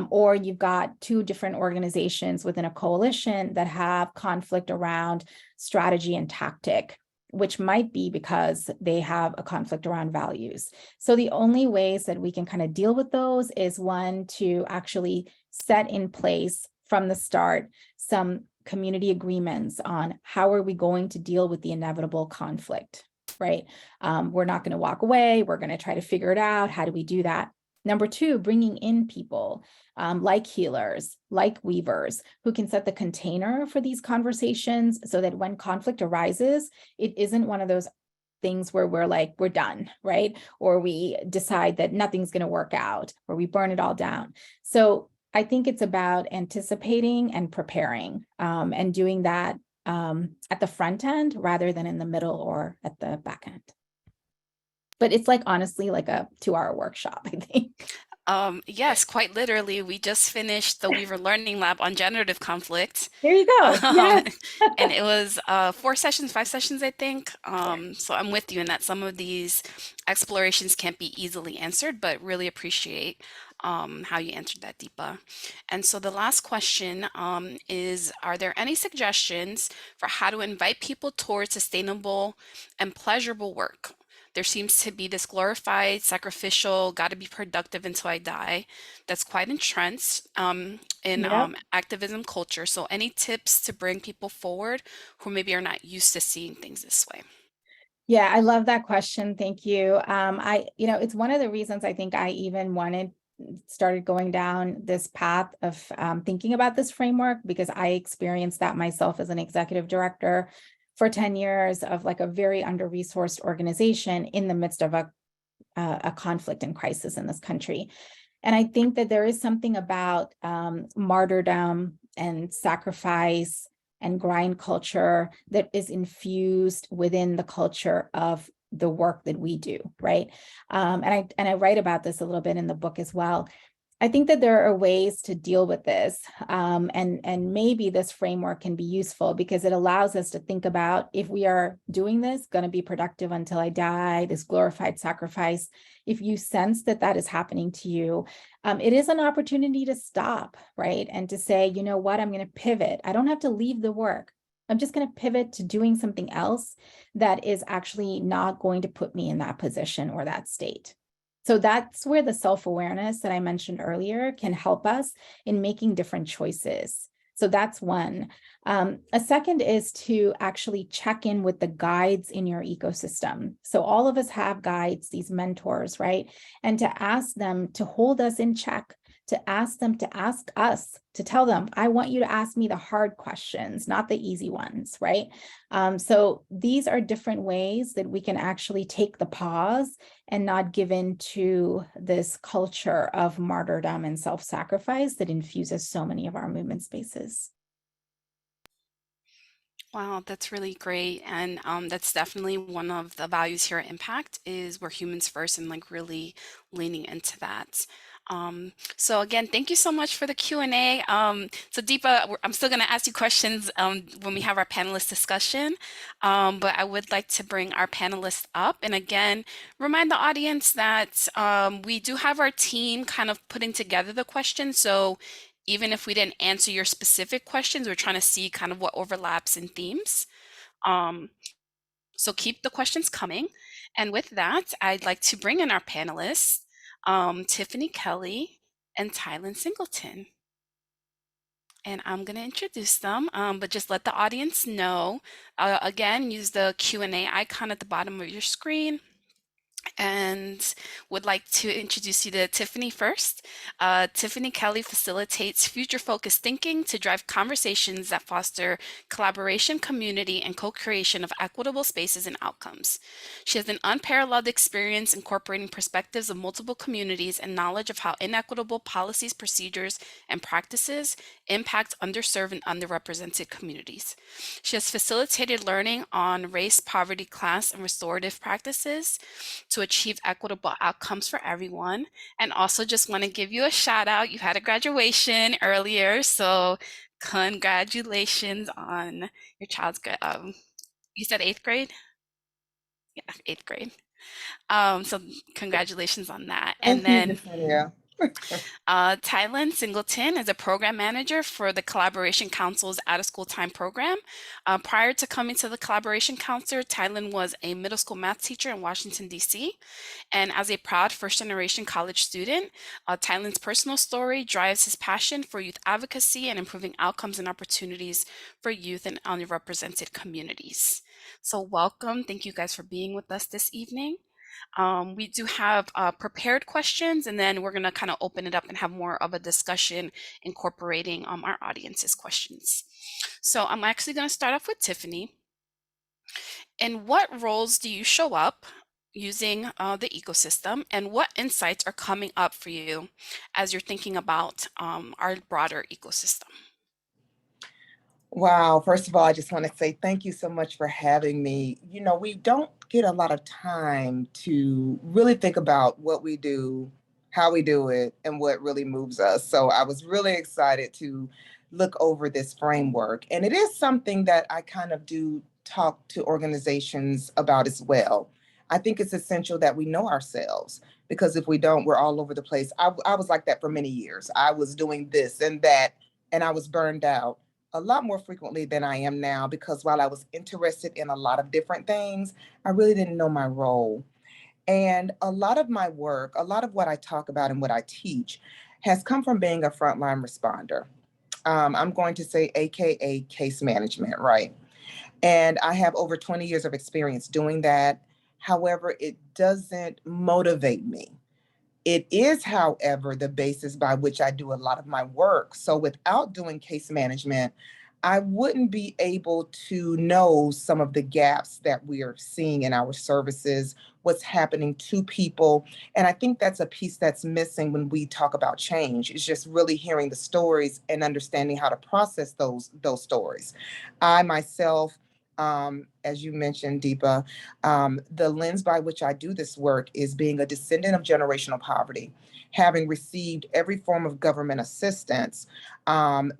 Or you've got two different organizations within a coalition that have conflict around strategy and tactic, which might be because they have a conflict around values. So the only ways that we can kind of deal with those is, one, to actually set in place from the start some community agreements on how are we going to deal with the inevitable conflict, right? We're not going to walk away. We're going to try to figure it out. How do we do that? Number two, bringing in people like healers, like weavers, who can set the container for these conversations so that when conflict arises, it isn't one of those things where we're like, we're done, right? Or we decide that nothing's going to work out, or we burn it all down. So I think it's about anticipating and preparing and doing that at the front end rather than in the middle or at the back end. But it's like, honestly, like a 2-hour workshop, I think. Yes, quite literally. We just finished the Weaver Learning Lab on generative conflict. There you go. Yes. And it was 4 sessions, 5 sessions, I think. So I'm with you in that some of these explorations can't be easily answered, but really appreciate how you answered that, Deepa. And so the last question is, are there any suggestions for how to invite people towards sustainable and pleasurable work? there seems to be this glorified, sacrificial, got to be productive until I die that's quite entrenched in Yep. activism culture. So, any tips to bring people forward who maybe are not used to seeing things this way? Yeah, I love that question. Thank you. It's one of the reasons I think I even started going down this path of thinking about this framework, because I experienced that myself as an executive director for 10 years of like a very under-resourced organization in the midst of a conflict and crisis in this country. And I think that there is something about martyrdom and sacrifice and grind culture that is infused within the culture of the work that we do, right? And I write about this a little bit in the book as well. I think that there are ways to deal with this, and maybe this framework can be useful because it allows us to think about, if we are doing this, going to be productive until I die, this glorified sacrifice. If you sense that that is happening to you, it is an opportunity to stop, right? And to say, you know what, I'm going to pivot. I don't have to leave the work. I'm just going to pivot to doing something else that is actually not going to put me in that position or that state. So that's where the self-awareness that I mentioned earlier can help us in making different choices. So that's one. A second is to actually check in with the guides in your ecosystem. So all of us have guides, these mentors, right? And to ask them to hold us in check, to ask them to ask us, to tell them, I want you to ask me the hard questions, not the easy ones, right? So these are different ways that we can actually take the pause and not give in to this culture of martyrdom and self-sacrifice that infuses so many of our movement spaces. Wow, that's really great. And that's definitely one of the values here at Impact is we're humans first and like really leaning into that. So again, thank you so much for the Q&A. So Deepa, I'm still going to ask you questions when we have our panelist discussion, but I would like to bring our panelists up. And again, remind the audience that we do have our team kind of putting together the questions. So even if we didn't answer your specific questions, we're trying to see kind of what overlaps in themes. Um, so keep the questions coming. And with that, I'd like to bring in our panelists, Tiffany Kelly and Tylen Singleton. And I'm going to introduce them, but just let the audience know. Again, use the Q&A icon at the bottom of your screen. And would like to introduce you to Tiffany first. Tiffany Kelly facilitates future-focused thinking to drive conversations that foster collaboration, community, and co-creation of equitable spaces and outcomes. She has an unparalleled experience incorporating perspectives of multiple communities and knowledge of how inequitable policies, procedures, and practices impact underserved and underrepresented communities. She has facilitated learning on race, poverty, class, and restorative practices to achieve equitable outcomes for everyone. And also just want to give you a shout out. You had a graduation earlier, so congratulations on your child's you said eighth grade? Yeah, eighth grade. So congratulations on that. And Thank you, then Yesenia. Tylen Singleton is a program manager for the Collaboration Council's Out of School Time program. Prior to coming to the Collaboration Council, Tylen was a middle school math teacher in Washington, D.C. And as a proud first-generation college student, Tylen's personal story drives his passion for youth advocacy and improving outcomes and opportunities for youth and underrepresented communities. So welcome. Thank you guys for being with us this evening. We do have prepared questions, and then we're going to kind of open it up and have more of a discussion incorporating our audience's questions. So I'm actually going to start off with Tiffany. In what roles do you show up using the ecosystem, and what insights are coming up for you as you're thinking about our broader ecosystem? Wow. First of all, I just want to say thank you so much for having me. You know, we don't get a lot of time to really think about what we do, how we do it, and what really moves us. So I was really excited to look over this framework. And it is something that I kind of do talk to organizations about as well. I think it's essential that we know ourselves because if we don't, we're all over the place. I was like that for many years. I was doing this and that, and I was burned out a lot more frequently than I am now because while I was interested in a lot of different things, I really didn't know my role. And a lot of my work, a lot of what I talk about and what I teach has come from being a frontline responder. I'm going to say AKA case management, right? And I have over 20 years of experience doing that. However, it doesn't motivate me. It is, however, the basis by which I do a lot of my work. So without doing case management, I wouldn't be able to know some of the gaps that we are seeing in our services, what's happening to people. And I think that's a piece that's missing when we talk about change, is just really hearing the stories and understanding how to process those stories. I myself, as you mentioned, Deepa, the lens by which I do this work is being a descendant of generational poverty, having received every form of government assistance,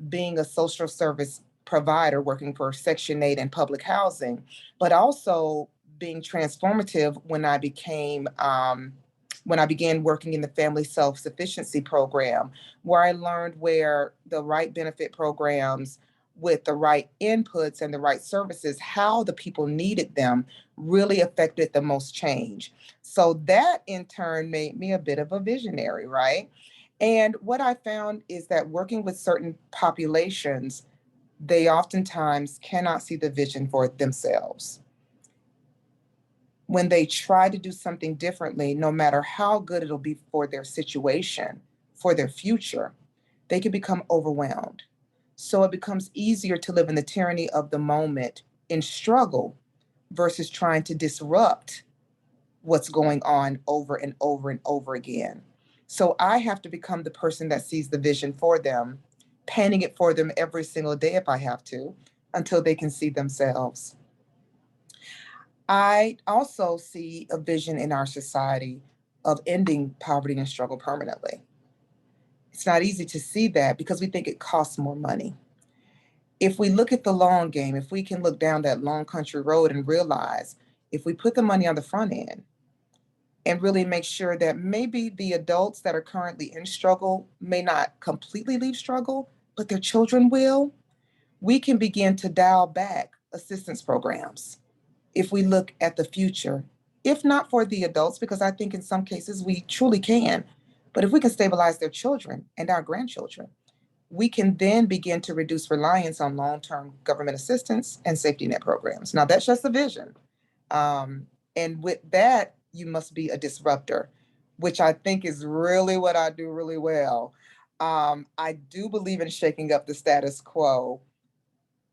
being a social service provider working for Section 8 and public housing, but also being transformative when I began working in the family self-sufficiency program, where I learned where the right benefit programs with the right inputs and the right services, how the people needed them, really affected the most change. So that in turn made me a bit of a visionary, right? And what I found is that working with certain populations, they oftentimes cannot see the vision for themselves. When they try to do something differently, no matter how good it'll be for their situation, for their future, they can become overwhelmed. So it becomes easier to live in the tyranny of the moment in struggle versus trying to disrupt what's going on over and over and over again. So I have to become the person that sees the vision for them, painting it for them every single day if I have to, until they can see themselves. I also see a vision in our society of ending poverty and struggle permanently. It's not easy to see that because we think it costs more money. If we look at the long game, if we can look down that long country road and realize if we put the money on the front end and really make sure that maybe the adults that are currently in struggle may not completely leave struggle, but their children will, we can begin to dial back assistance programs if we look at the future, if not for the adults, because I think in some cases we truly can, but if we can stabilize their children and our grandchildren, we can then begin to reduce reliance on long-term government assistance and safety net programs. Now, that's just a vision. And with that, you must be a disruptor, which I think is really what I do really well. I do believe in shaking up the status quo.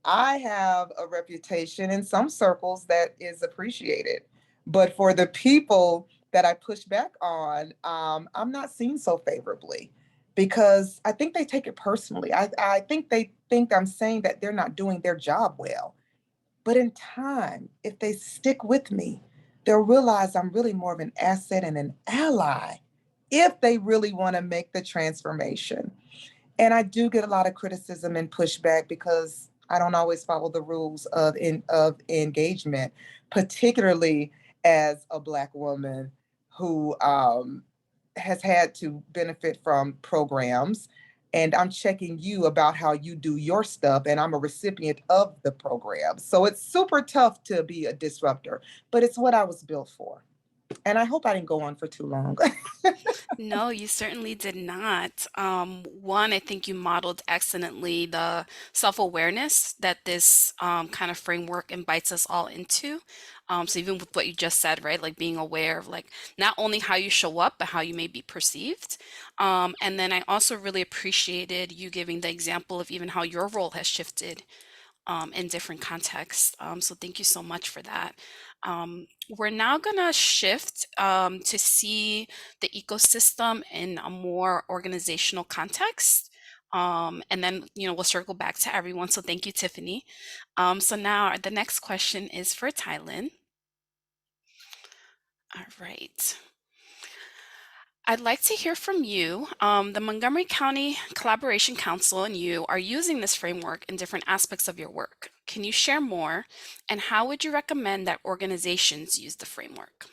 I have a reputation in some circles that is appreciated, but for the people that I push back on, I'm not seen so favorably because I think they take it personally. I think they think I'm saying that they're not doing their job well. But in time, if they stick with me, they'll realize I'm really more of an asset and an ally if they really want to make the transformation. And I do get a lot of criticism and pushback because I don't always follow the rules of engagement, particularly as a Black woman who has had to benefit from programs. And I'm checking you about how you do your stuff, and I'm a recipient of the program. So it's super tough to be a disruptor, but it's what I was built for. And I hope I didn't go on for too long. No, you certainly did not. One, I think you modeled excellently the self-awareness that this kind of framework invites us all into. So even with what you just said, right, like being aware of like not only how you show up, but how you may be perceived. And then I also really appreciated you giving the example of even how your role has shifted in different contexts. So thank you so much for that. We're now going to shift to see the ecosystem in a more organizational context. And then, we'll circle back to everyone. So thank you, Tiffany. So now the next question is for Tylin. All right. I'd like to hear from you. The Montgomery County Collaboration Council and you are using this framework in different aspects of your work. Can you share more? And how would you recommend that organizations use the framework?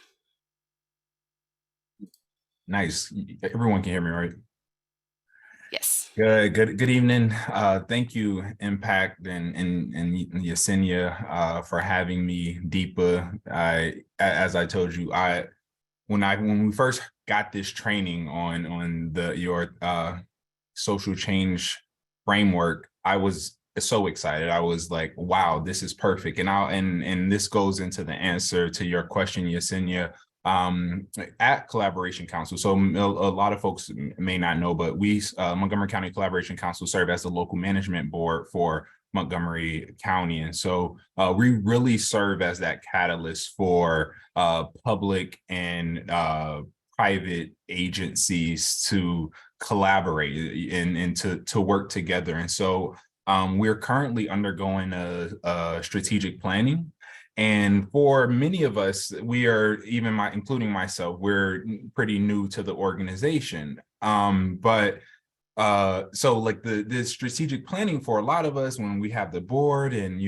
Nice. Everyone can hear me, right? Yes. Good evening. Thank you, Impact and Yesenia, for having me. Deepa, as I told you, when we first got this training on your social change framework, I was so excited. I was like, wow, this is perfect. And this goes into the answer to your question, Yesenia, at Collaboration Council. So a lot of folks may not know, but we, Montgomery County Collaboration Council, serve as the local management board for Montgomery County. And so we really serve as that catalyst for public and private agencies to collaborate and to work together. And so we're currently undergoing a strategic planning. And for many of us, we are, including myself, we're pretty new to the organization. So like the strategic planning for a lot of us, when we have the board and,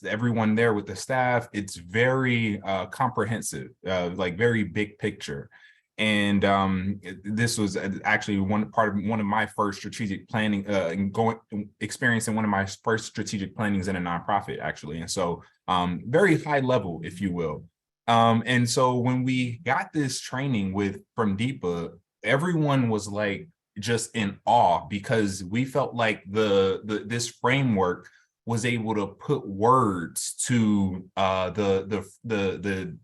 everyone there with the staff, it's very comprehensive, like very big picture. And this was actually one of my first strategic planning experiencing one of my first strategic plannings in a nonprofit, actually. And so very high level, if you will. And so when we got this training from Deepa, everyone was like just in awe, because we felt like this framework was able to put words to the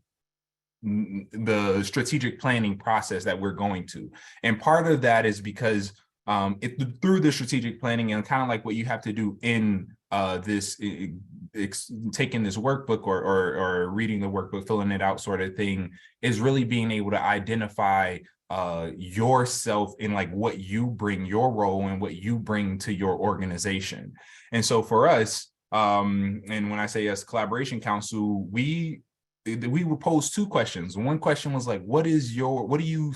strategic planning process that we're going to. And part of that is because through the strategic planning, and kind of like what you have to do in taking this workbook or reading the workbook, filling it out sort of thing, is really being able to identify yourself in like what you bring, your role, and what you bring to your organization. And so for us, and when I say us, Collaboration Council, we were posed two questions. One question was like, what do you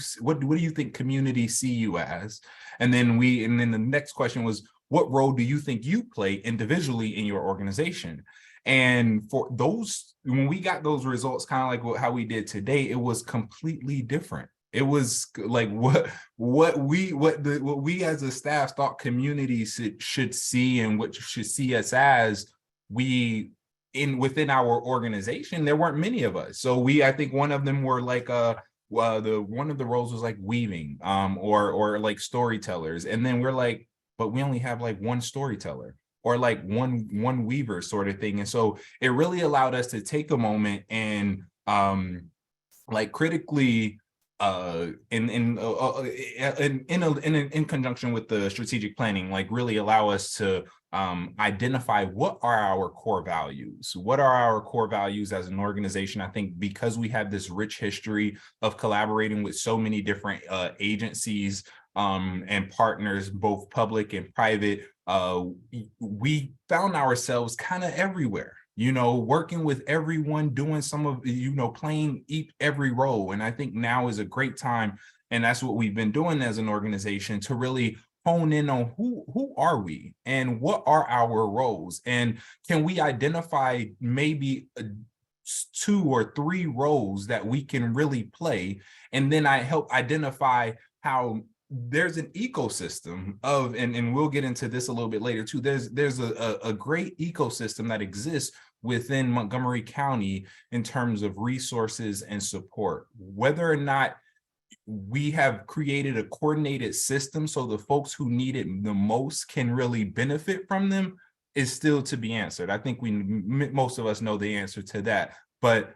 think community see you as? And then the next question was, what role do you think you play individually in your organization? And for those, when we got those results, kind of like how we did today, it was completely different. It was like what we as a staff thought communities should see and what should see us as. Within our organization, there weren't many of us. So I think one of them were like one of the roles was like weaving, or like storytellers. And then we're like, but we only have like one storyteller or like one weaver sort of thing. And so it really allowed us to take a moment and like critically in conjunction with the strategic planning, like really allow us to identify what are our core values. What are our core values as an organization? I think because we have this rich history of collaborating with so many different agencies and partners, both public and private, we found ourselves kind of everywhere, working with everyone, doing some of, playing every role. And I think now is a great time, and that's what we've been doing as an organization, to really hone in on who are we and what are our roles, and can we identify maybe 2 or 3 roles that we can really play. And then I help identify how there's an ecosystem of, and we'll get into this a little bit later too, there's a great ecosystem that exists within Montgomery County in terms of resources and support. Whether or not we have created a coordinated system so the folks who need it the most can really benefit from them is still to be answered. I think most of us know the answer to that. But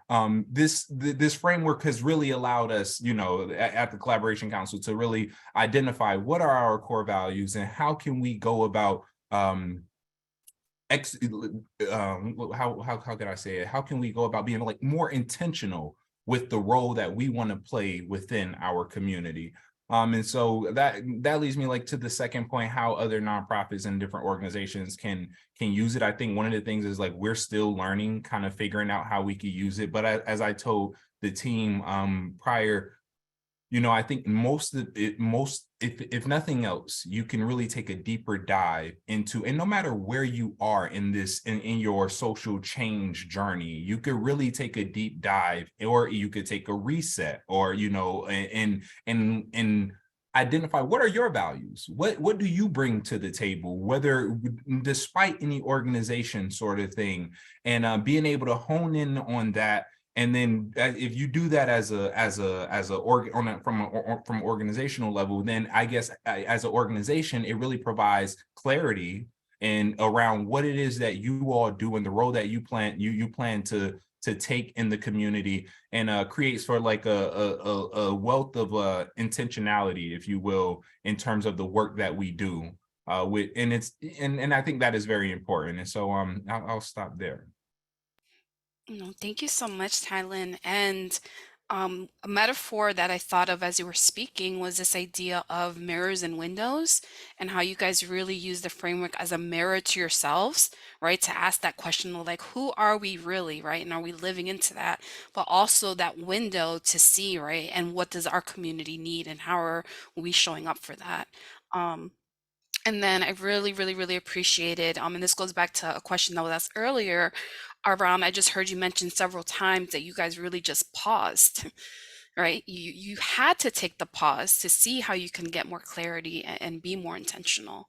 this framework has really allowed us, at the Collaboration Council, to really identify what are our core values and how can we go about how can I say it? How can we go about being like more intentional with the role that we want to play within our community? And so that leads me like to the second point, how other nonprofits and different organizations can use it. I think one of the things is like we're still learning, kind of figuring out how we could use it. But as I told the team prior, I think if nothing else, you can really take a deeper dive into, and no matter where you are in your social change journey, you could really take a deep dive, or you could take a reset, or, and identify what are your values, what do you bring to the table, whether despite any organization sort of thing, and being able to hone in on that And then if you do that from organizational level, then I guess as an organization, it really provides clarity and around what it is that you all do and the role that you plan to take in the community, and creates for like a wealth of intentionality, if you will, in terms of the work that we do. And I think that is very important. And so I'll stop there. No, thank you so much, Tylen. And a metaphor that I thought of as you were speaking was this idea of mirrors and windows, and how you guys really use the framework as a mirror to yourselves, right? To ask that question of like, who are we really, right? And are we living into that? But also that window to see, right? And what does our community need, and how are we showing up for that? And then I really, really, really appreciated, and this goes back to a question that was asked earlier around, I just heard you mention several times that you guys really just paused, right? You had to take the pause to see how you can get more clarity and be more intentional.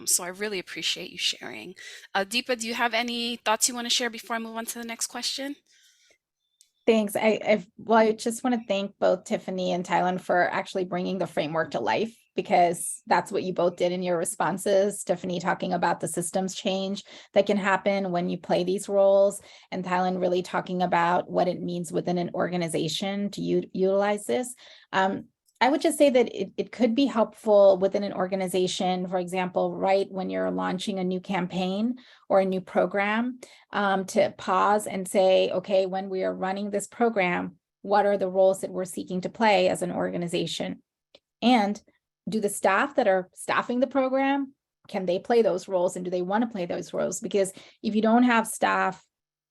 So I really appreciate you sharing. Deepa, do you have any thoughts you want to share before I move on to the next question? Thanks. I just want to thank both Tiffany and Tylen for actually bringing the framework to life, because that's what you both did in your responses. Tiffany talking about the systems change that can happen when you play these roles, and Tylen really talking about what it means within an organization to utilize this. I would just say that it could be helpful within an organization, for example, right when you're launching a new campaign or a new program, to pause and say, okay, when we are running this program, what are the roles that we're seeking to play as an organization? And do the staff that are staffing the program, can they play those roles, and do they want to play those roles? Because if you don't have staff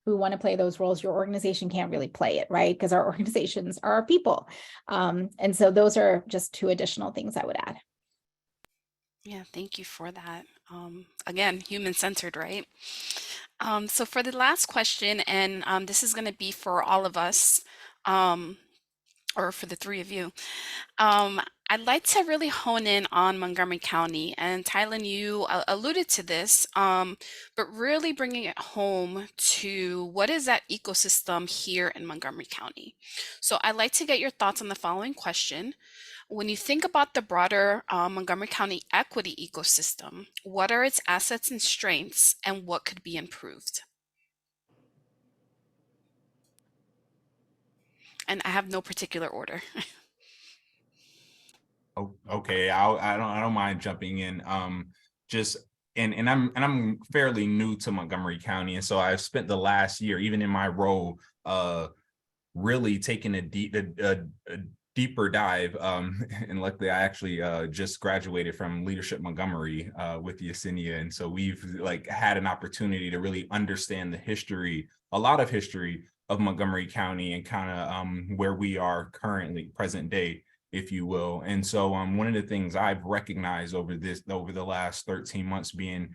who want to play those roles, your organization can't really play it, right? Because our organizations are our people. And so those are just two additional things I would add. Yeah, thank you for that. Again, human-centered, right? So for the last question, and this is going to be for all of us, or for the three of you. I'd like to really hone in on Montgomery County, and Tylen, you alluded to this, but really bringing it home to what is that ecosystem here in Montgomery County. So I'd like to get your thoughts on the following question. When you think about the broader Montgomery County equity ecosystem, what are its assets and strengths, and what could be improved? And I have no particular order. Oh, okay, I don't mind jumping in. Just and I'm fairly new to Montgomery County, and so I've spent the last year, even in my role, really taking a deeper dive. And luckily, I actually just graduated from Leadership Montgomery with Yesenia, and so we've like had an opportunity to really understand the history, a lot of history of Montgomery County, and kind of where we are currently, present day, if you will. And so one of the things I've recognized over the last 13 months being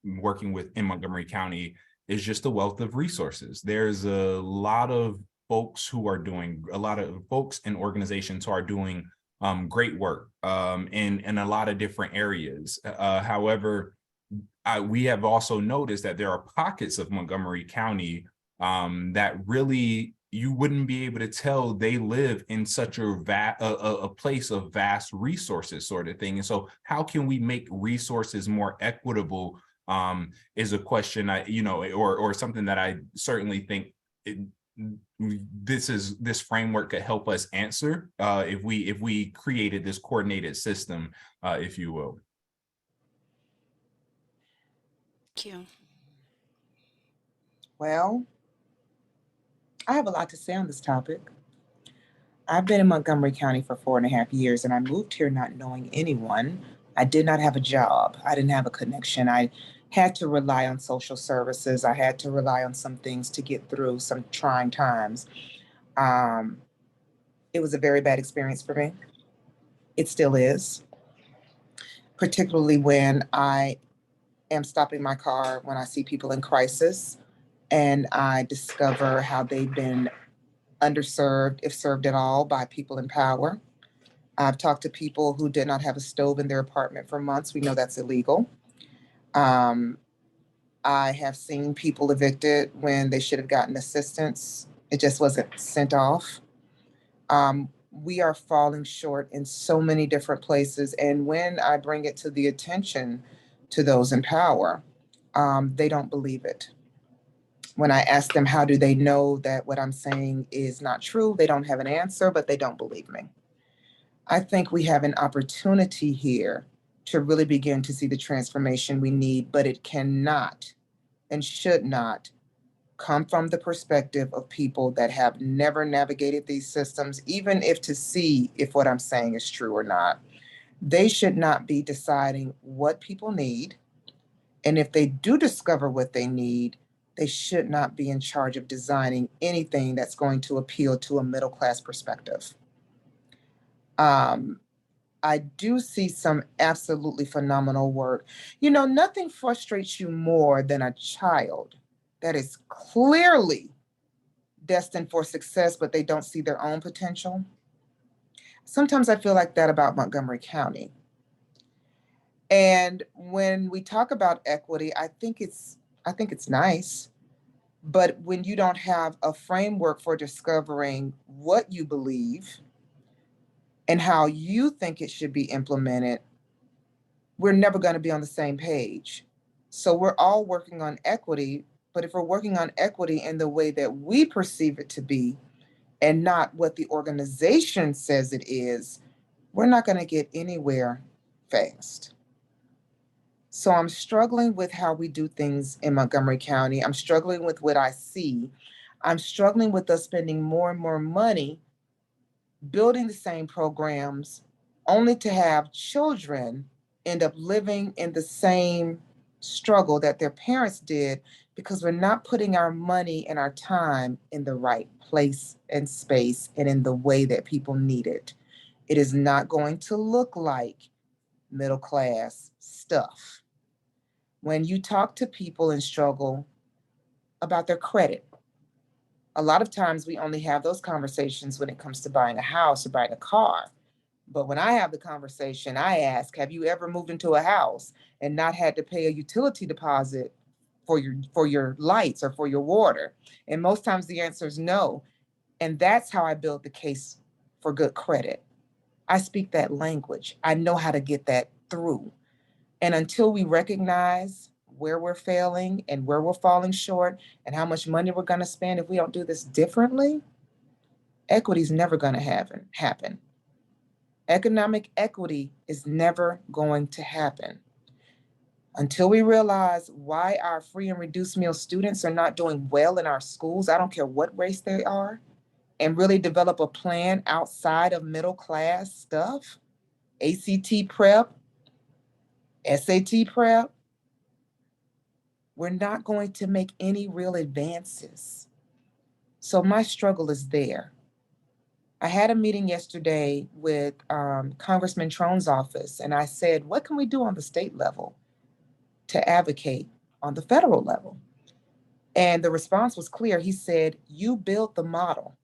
working in Montgomery County is just the wealth of resources. There's a lot of folks and organizations who are doing great work in a lot of different areas. However, we have also noticed that there are pockets of Montgomery County that really you wouldn't be able to tell they live in such a place of vast resources, sort of thing. And so how can we make resources more equitable is a question or something that I certainly think this framework could help us answer if we created this coordinated system, if you will. Thank you. Well, I have a lot to say on this topic. I've been in Montgomery County for 4.5 years, and I moved here not knowing anyone. I did not have a job. I didn't have a connection. I had to rely on social services. I had to rely on some things to get through some trying times. It was a very bad experience for me. It still is, particularly when I am stopping my car when I see people in crisis and I discover how they've been underserved, if served at all, by people in power. I've talked to people who did not have a stove in their apartment for months. We know that's illegal. I have seen people evicted when they should have gotten assistance. It just wasn't sent off. We are falling short in so many different places. And when I bring it to the attention to those in power, they don't believe it. When I ask them how do they know that what I'm saying is not true, they don't have an answer, but they don't believe me. I think we have an opportunity here to really begin to see the transformation we need, but it cannot and should not come from the perspective of people that have never navigated these systems, even if to see if what I'm saying is true or not. They should not be deciding what people need. And if they do discover what they need, they should not be in charge of designing anything that's going to appeal to a middle class perspective. I do see some absolutely phenomenal work. You know, nothing frustrates you more than a child that is clearly destined for success, but they don't see their own potential. Sometimes I feel like that about Montgomery County. And when we talk about equity, I think it's nice, but when you don't have a framework for discovering what you believe and how you think it should be implemented, we're never going to be on the same page. So we're all working on equity, but if we're working on equity in the way that we perceive it to be and not what the organization says it is, we're not going to get anywhere fast. So I'm struggling with how we do things in Montgomery County. I'm struggling with what I see. I'm struggling with us spending more and more money building the same programs only to have children end up living in the same struggle that their parents did because we're not putting our money and our time in the right place and space and in the way that people need it. It is not going to look like middle class stuff. When you talk to people and struggle about their credit, a lot of times we only have those conversations when it comes to buying a house or buying a car. But when I have the conversation, I ask, have you ever moved into a house and not had to pay a utility deposit for your lights or for your water? And most times the answer is no. And that's how I build the case for good credit. I speak that language. I know how to get that through. And until we recognize where we're failing and where we're falling short and how much money we're going to spend if we don't do this differently, equity is never going to happen. Economic equity is never going to happen. Until we realize why our free and reduced meal students are not doing well in our schools, I don't care what race they are, and really develop a plan outside of middle class stuff, ACT prep, SAT prep, we're not going to make any real advances. So my struggle is there. I had a meeting yesterday with Congressman Trone's office, and I said, what can we do on the state level to advocate on the federal level? And the response was clear. He said, you build the model.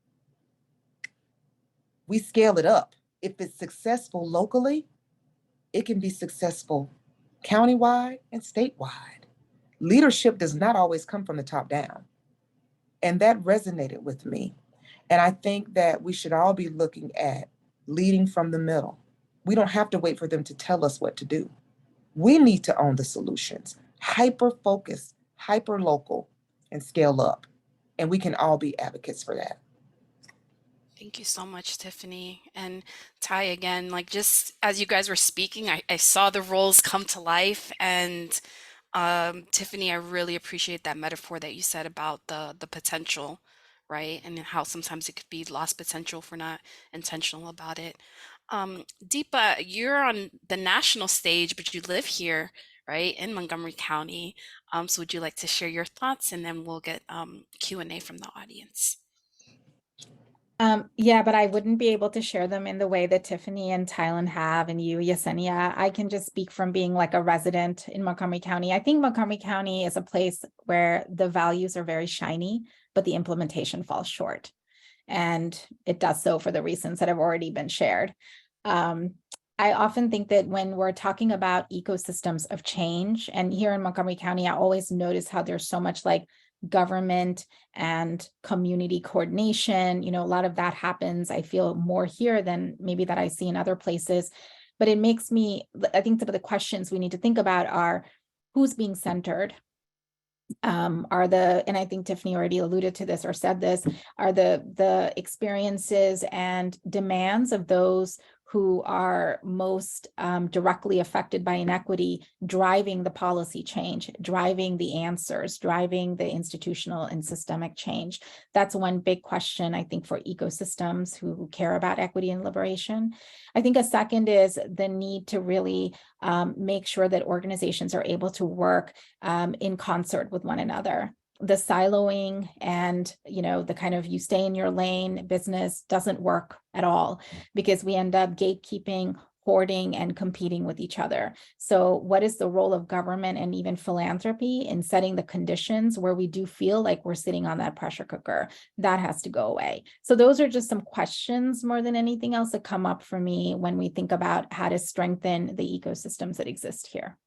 We scale it up. If it's successful locally, it can be successful countywide and statewide. Leadership does not always come from the top down. And that resonated with me. And I think that we should all be looking at leading from the middle. We don't have to wait for them to tell us what to do. We need to own the solutions, hyper-focused, hyper-local, and scale up. And we can all be advocates for that. Thank you so much, Tiffany. And Ty, again, like just as you guys were speaking, I saw the roles come to life. And Tiffany, I really appreciate that metaphor that you said about the potential, right? And how sometimes it could be lost potential if we're not intentional about it. Deepa, you're on the national stage, but you live here, right, in Montgomery County. So would you like to share your thoughts, and then we'll get Q&A from the audience. Yeah, but I wouldn't be able to share them in the way that Tiffany and Tylen have, and you, Yesenia. I can just speak from being like a resident in Montgomery County. I think Montgomery County is a place where the values are very shiny, but the implementation falls short. And it does so for the reasons that have already been shared. I often think that when we're talking about ecosystems of change, and here in Montgomery County, I always notice how there's so much like government and community coordination. You know, a lot of that happens, I feel, more here than maybe that I see in other places. But it makes me, I think some of the questions we need to think about are who's being centered? And I think Tiffany already alluded to this or said this, are the experiences and demands of those who are most directly affected by inequity driving the policy change, driving the answers, driving the institutional and systemic change. That's one big question, I think, for ecosystems who care about equity and liberation. I think a second is the need to really make sure that organizations are able to work in concert with one another. The siloing and, you know, the kind of you stay in your lane business doesn't work at all, because we end up gatekeeping, hoarding, and competing with each other. So what is the role of government and even philanthropy in setting the conditions where we do feel like we're sitting on that pressure cooker? That has to go away. So those are just some questions more than anything else that come up for me when we think about how to strengthen the ecosystems that exist here.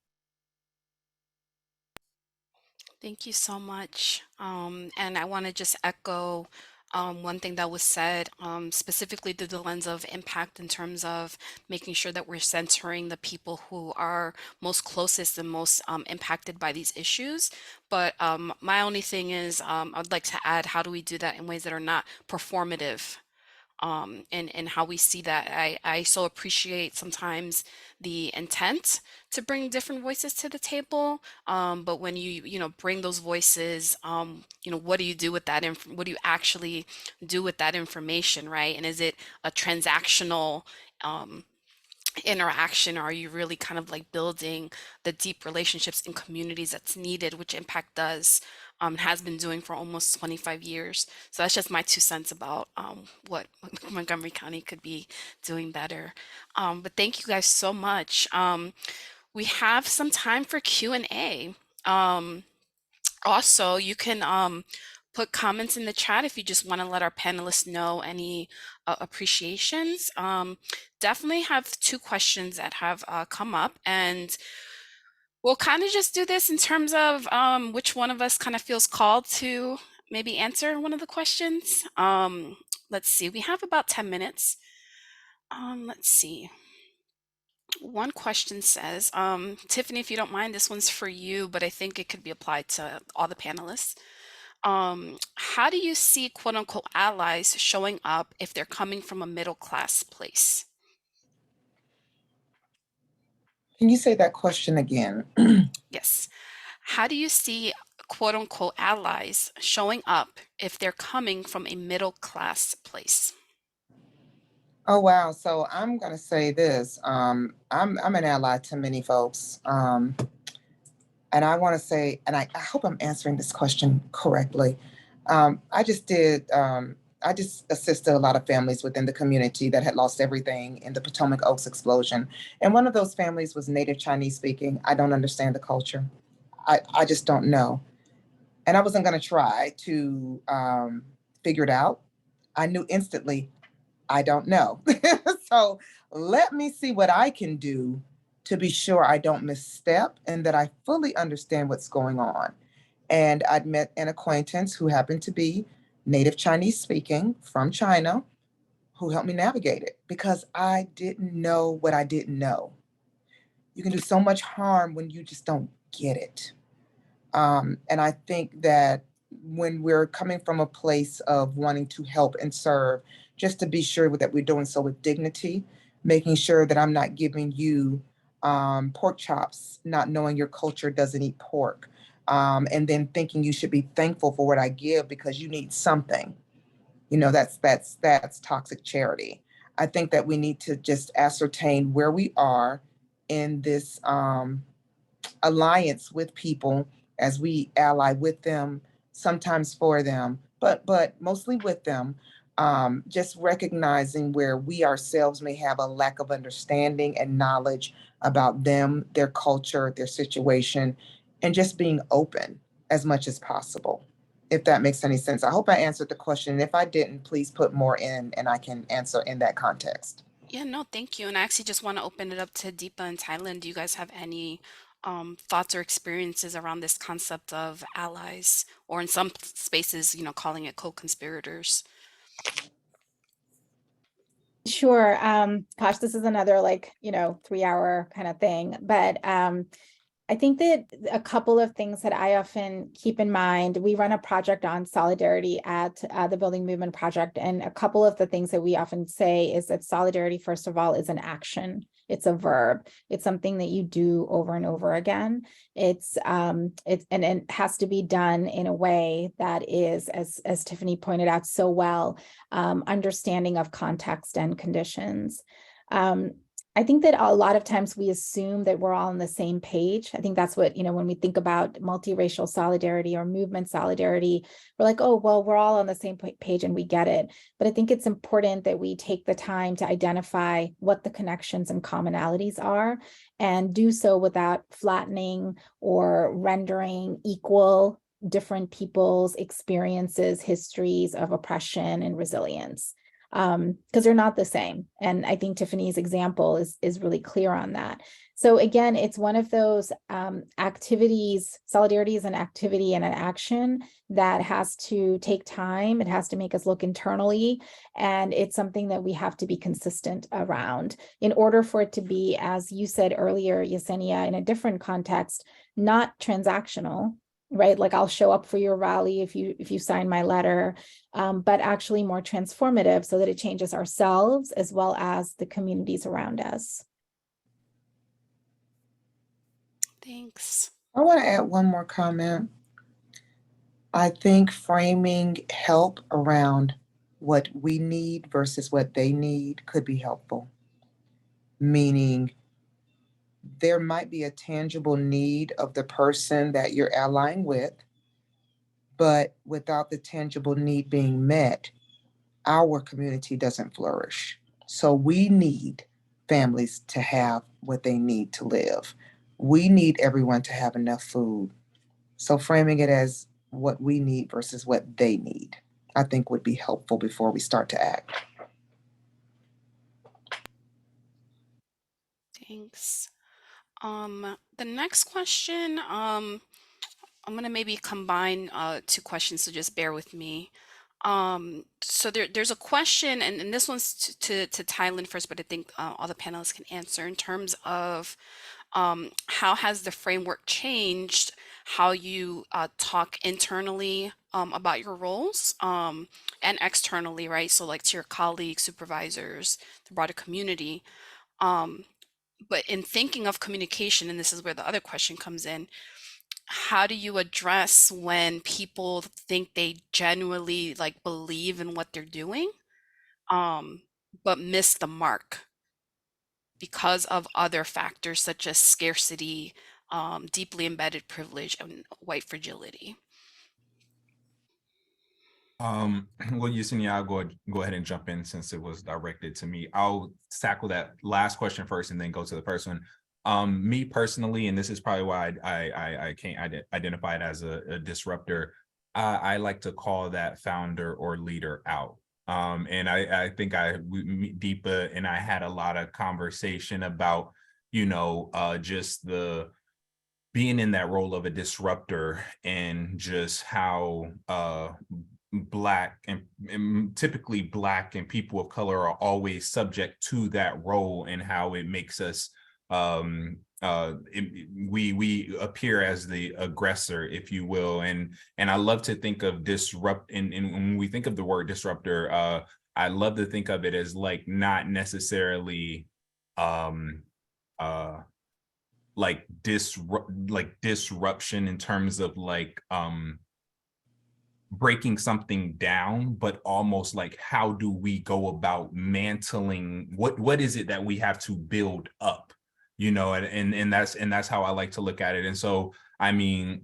Thank you so much. And I want to just echo one thing that was said, specifically through the lens of impact in terms of making sure that we're centering the people who are most closest and most impacted by these issues. But my only thing is, I'd like to add, how do we do that in ways that are not performative? And how we see that. I so appreciate sometimes the intent to bring different voices to the table. But when you bring those voices, what do you do with that? What do you actually do with that information, right? And is it a transactional interaction, or are you really kind of like building the deep relationships in communities that's needed, which Impact does, has been doing for almost 25 years. So that's just my 2 cents about what Montgomery County could be doing better. But thank you guys so much. We have some time for Q&A. Also, you can put comments in the chat if you just want to let our panelists know any appreciations. Definitely have 2 questions that have come up, and we'll kind of just do this in terms of which one of us kind of feels called to maybe answer one of the questions. Let's see, we have about 10 minutes. Let's see. One question says, Tiffany, if you don't mind, this one's for you, but I think it could be applied to all the panelists. How do you see quote unquote allies showing up if they're coming from a middle class place? Can you say that question again? Yes. How do you see quote unquote allies showing up if they're coming from a middle class place? Oh, wow. So I'm going to say this. I'm an ally to many folks. And I want to say, and I hope I'm answering this question correctly. I just assisted a lot of families within the community that had lost everything in the Potomac Oaks explosion. And one of those families was Native Chinese speaking. I don't understand the culture. I just don't know. And I wasn't going to try to figure it out. I knew instantly, I don't know. So let me see what I can do to be sure I don't misstep and that I fully understand what's going on. And I'd met an acquaintance who happened to be Native Chinese speaking from China, who helped me navigate it because I didn't know what I didn't know. You can do so much harm when you just don't get it. And I think that when we're coming from a place of wanting to help and serve, just to be sure that we're doing so with dignity, making sure that I'm not giving you pork chops, not knowing your culture doesn't eat pork, and then thinking you should be thankful for what I give because you need something. You know, that's toxic charity. I think that we need to just ascertain where we are in this alliance with people as we ally with them, sometimes for them, but mostly with them. Just recognizing where we ourselves may have a lack of understanding and knowledge about them, their culture, their situation, and just being open as much as possible, if that makes any sense. I hope I answered the question. And if I didn't, please put more in and I can answer in that context. Yeah, no, thank you. And I actually just want to open it up to Deepa and Thailand. Do you guys have any thoughts or experiences around this concept of allies, or in some spaces, calling it co-conspirators? Sure. Gosh, this is another 3 hour kind of thing. But I think that a couple of things that I often keep in mind, we run a project on solidarity at the Building Movement Project. And a couple of the things that we often say is that solidarity, first of all, is an action. It's a verb. It's something that you do over and over again. And it has to be done in a way that is, as Tiffany pointed out so well, understanding of context and conditions. I think that a lot of times we assume that we're all on the same page. I think that's what, when we think about multiracial solidarity or movement solidarity, we're like, oh, well, we're all on the same page and we get it. But I think it's important that we take the time to identify what the connections and commonalities are and do so without flattening or rendering equal different people's experiences, histories of oppression and resilience, because they're not the same. And I think Tiffany's example is really clear on that. So again, it's one of those activities. Solidarity is an activity and an action that has to take time. It has to make us look internally. And it's something that we have to be consistent around in order for it to be, as you said earlier, Yesenia, in a different context, not transactional, right? Like I'll show up for your rally if you sign my letter, but actually more transformative so that it changes ourselves as well as the communities around us. Thanks. I want to add one more comment. I think framing help around what we need versus what they need could be helpful. Meaning, there might be a tangible need of the person that you're allying with, but without the tangible need being met, our community doesn't flourish. So we need families to have what they need to live. We need everyone to have enough food. So framing it as what we need versus what they need, I think would be helpful before we start to act. Thanks. The next question, I'm gonna maybe combine two questions, so just bear with me. So there's a question, and this one's to Thailand first, but I think all the panelists can answer in terms of how has the framework changed how you talk internally about your roles and externally, right? So like to your colleagues, supervisors, the broader community. But in thinking of communication, and this is where the other question comes in, how do you address when people think they genuinely like believe in what they're doing, but miss the mark because of other factors such as scarcity, deeply embedded privilege, and white fragility? Well, Yesenia, I'll go ahead and jump in since it was directed to me. I'll tackle that last question first and then go to the first one. Me personally, and this is probably why I can't identify it as a disruptor. I like to call that founder or leader out. And I think Deepa and I had a lot of conversation about, just the being in that role of a disruptor and just how Black and typically Black and people of color are always subject to that role, and how it makes us we appear as the aggressor, if you will. And I love to think of disrupt, and when we think of the word disruptor, I love to think of it as like not necessarily like disruption in terms of like breaking something down, but almost like how do we go about mantling what is it that we have to build up, and that's how I like to look at it. And so I mean,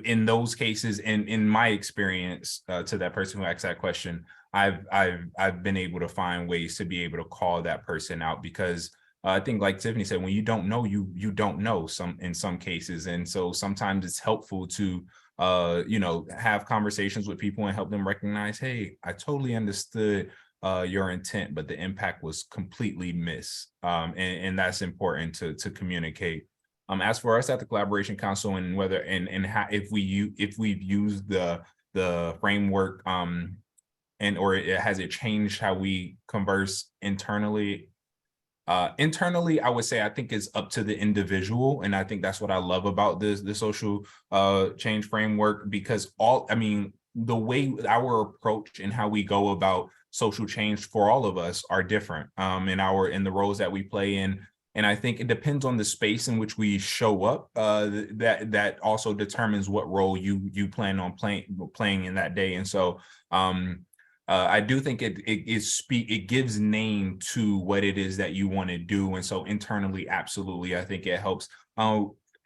in those cases, and in my experience, to that person who asked that question, I've been able to find ways to be able to call that person out, because I think, like Tiffany said, when you don't know, you don't know in some cases. And so sometimes it's helpful to have conversations with people and help them recognize, hey, I totally understood your intent, but the impact was completely missed. And that's important to communicate. As for us at the Collaboration Council, and whether and how, if we've used the framework, and or has it changed how we converse internally? Internally, I would say I think it's up to the individual, and I think that's what I love about the social change framework, because the way our approach and how we go about social change for all of us are different, in the roles that we play in. And I think it depends on the space in which we show up. That also determines what role you plan on playing in that day. And so I do think it gives name to what it is that you want to do. And so internally, absolutely, I think it helps.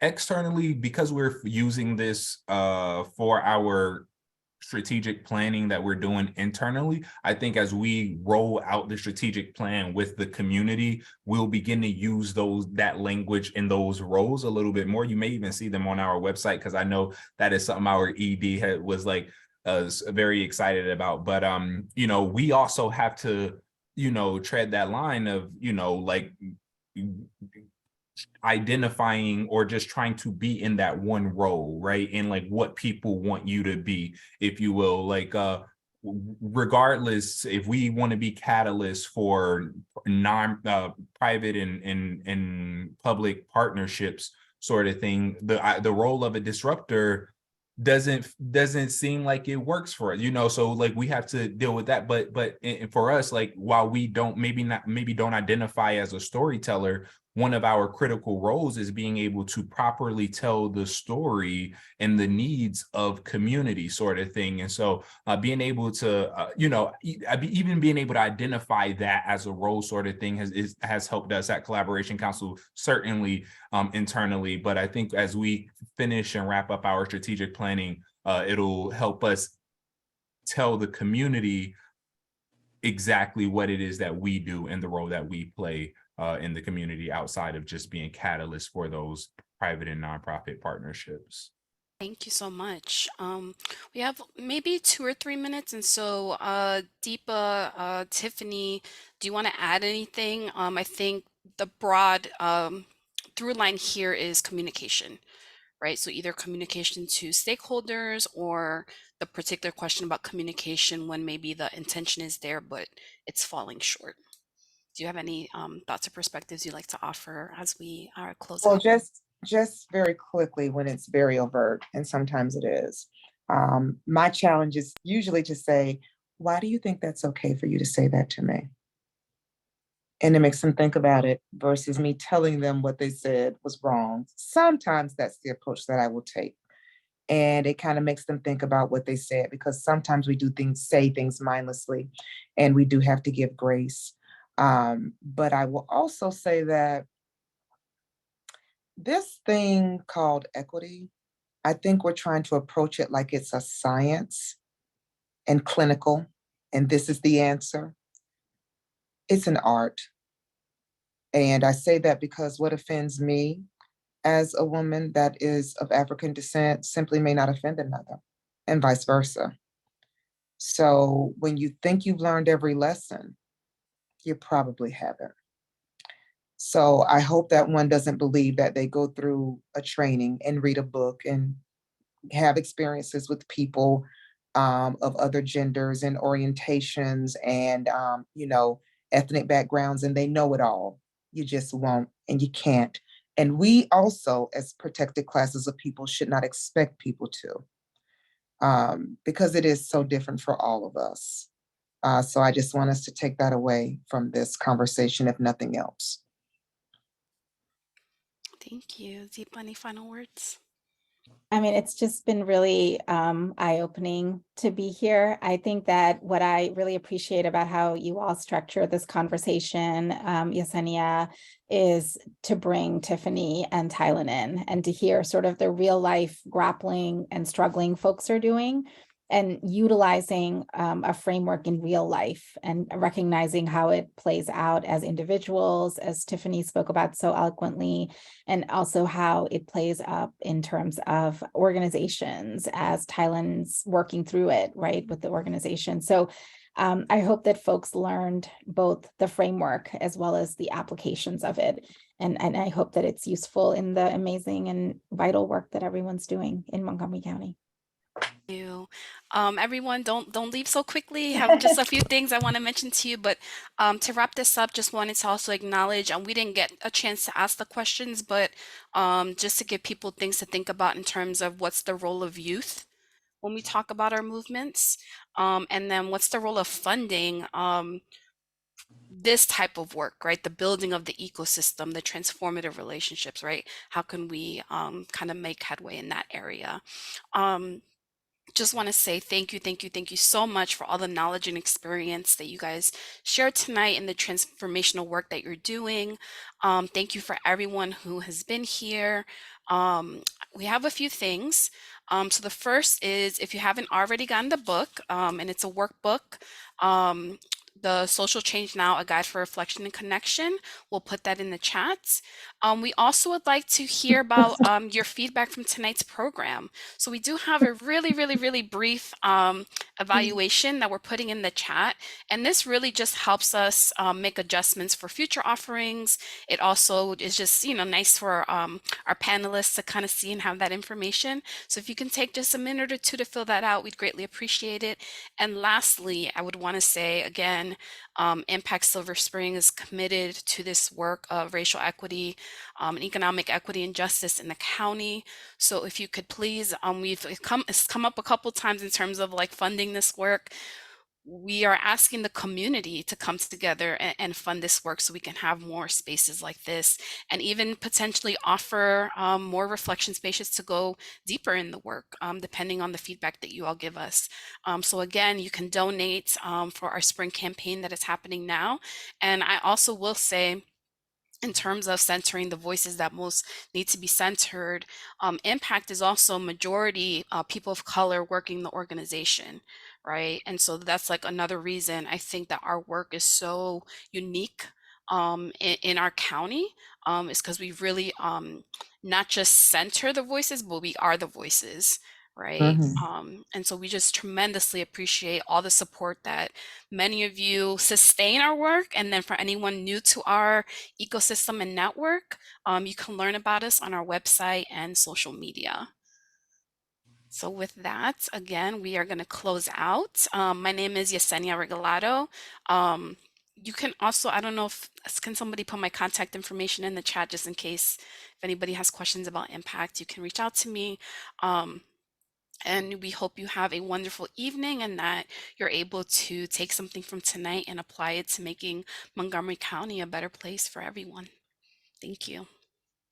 Externally, because we're using this for our strategic planning that we're doing internally, I think as we roll out the strategic plan with the community, we'll begin to use that language in those roles a little bit more. You may even see them on our website, because I know that is something our ED was like very excited about. But we also have to tread that line of like identifying or just trying to be in that one role, right? And like what people want you to be, if you will, like regardless if we want to be catalysts for private and public partnerships sort of thing, the role of a disruptor doesn't seem like it works for us, so like we have to deal with that. But for us, like, while we don't don't identify as a storyteller, one of our critical roles is being able to properly tell the story and the needs of community sort of thing. And so being able to even being able to identify that as a role sort of thing has helped us at Collaboration Council, certainly internally. But I think as we finish and wrap up our strategic planning, it'll help us tell the community exactly what it is that we do and the role that we play in the community, outside of just being catalysts for those private and nonprofit partnerships. Thank you so much. We have maybe 2 or 3 minutes, and so Deepa, Tiffany, do you want to add anything? I think the broad through line here is communication, right? So either communication to stakeholders, or the particular question about communication when maybe the intention is there, but it's falling short. Do you have any thoughts or perspectives you'd like to offer as we close Well, out? just very quickly, when it's very overt, and sometimes it is, my challenge is usually to say, why do you think that's okay for you to say that to me? And it makes them think about it, versus me telling them what they said was wrong. Sometimes that's the approach that I will take. And it kind of makes them think about what they said, because sometimes we say things mindlessly, and we do have to give grace. But I will also say that this thing called equity, I think we're trying to approach it like it's a science and clinical, and this is the answer. It's an art. And I say that because what offends me as a woman that is of African descent simply may not offend another, and vice versa. So when you think you've learned every lesson, you probably haven't. So I hope that one doesn't believe that they go through a training and read a book and have experiences with people of other genders and orientations and, ethnic backgrounds, and they know it all. You just won't, and you can't. And we also, as protected classes of people, should not expect people to, because it is so different for all of us. So I just want us to take that away from this conversation, if nothing else. Thank you. Deepa, any final words? I mean, it's just been really eye-opening to be here. I think that what I really appreciate about how you all structure this conversation, Yesenia, is to bring Tiffany and Tylen in and to hear sort of the real life grappling and struggling folks are doing, and utilizing a framework in real life and recognizing how it plays out as individuals, as Tiffany spoke about so eloquently, and also how it plays up in terms of organizations as Tylen's working through it, right, with the organization. So I hope that folks learned both the framework as well as the applications of it. And I hope that it's useful in the amazing and vital work that everyone's doing in Montgomery County. You. Everyone, don't leave so quickly. Have just a few things I want to mention to you, but to wrap this up, just wanted to also acknowledge, we didn't get a chance to ask the questions, but just to give people things to think about in terms of what's the role of youth when we talk about our movements, and then what's the role of funding this type of work, right? The building of the ecosystem, the transformative relationships, right? How can we kind of make headway in that area? Just want to say thank you so much for all the knowledge and experience that you guys shared tonight and the transformational work that you're doing. Thank you for everyone who has been here. We have a few things. So the first is, if you haven't already gotten the book, and it's a workbook, the Social Change Now, A Guide for Reflection and Connection. We'll put that in the chat. We also would like to hear about your feedback from tonight's program. So we do have a really brief evaluation that we're putting in the chat. And this really just helps us make adjustments for future offerings. It also is just, nice for our panelists to kind of see and have that information. So if you can take just a minute or two to fill that out, we'd greatly appreciate it. And lastly, I would want to say again, Impact Silver Spring is committed to this work of racial equity, and economic equity and justice in the county. So if you could please, it's come up a couple times in terms of like funding this work. We are asking the community to come together and fund this work so we can have more spaces like this, and even potentially offer more reflection spaces to go deeper in the work, depending on the feedback that you all give us. So again, you can donate for our spring campaign that is happening now. And I also will say, in terms of centering the voices that most need to be centered, Impact is also majority people of color working the organization, right? And so that's like another reason I think that our work is so unique in our county, is because we really not just center the voices, but we are the voices, right? And so we just tremendously appreciate all the support that many of you sustain our work. And then for anyone new to our ecosystem and network, you can learn about us on our website and social media. So with that, again, we are going to close out. My name is Yesenia Regalado. You can also, I don't know if, can somebody put my contact information in the chat just in case if anybody has questions about Impact, you can reach out to me. And we hope you have a wonderful evening and that you're able to take something from tonight and apply it to making Montgomery County a better place for everyone. Thank you.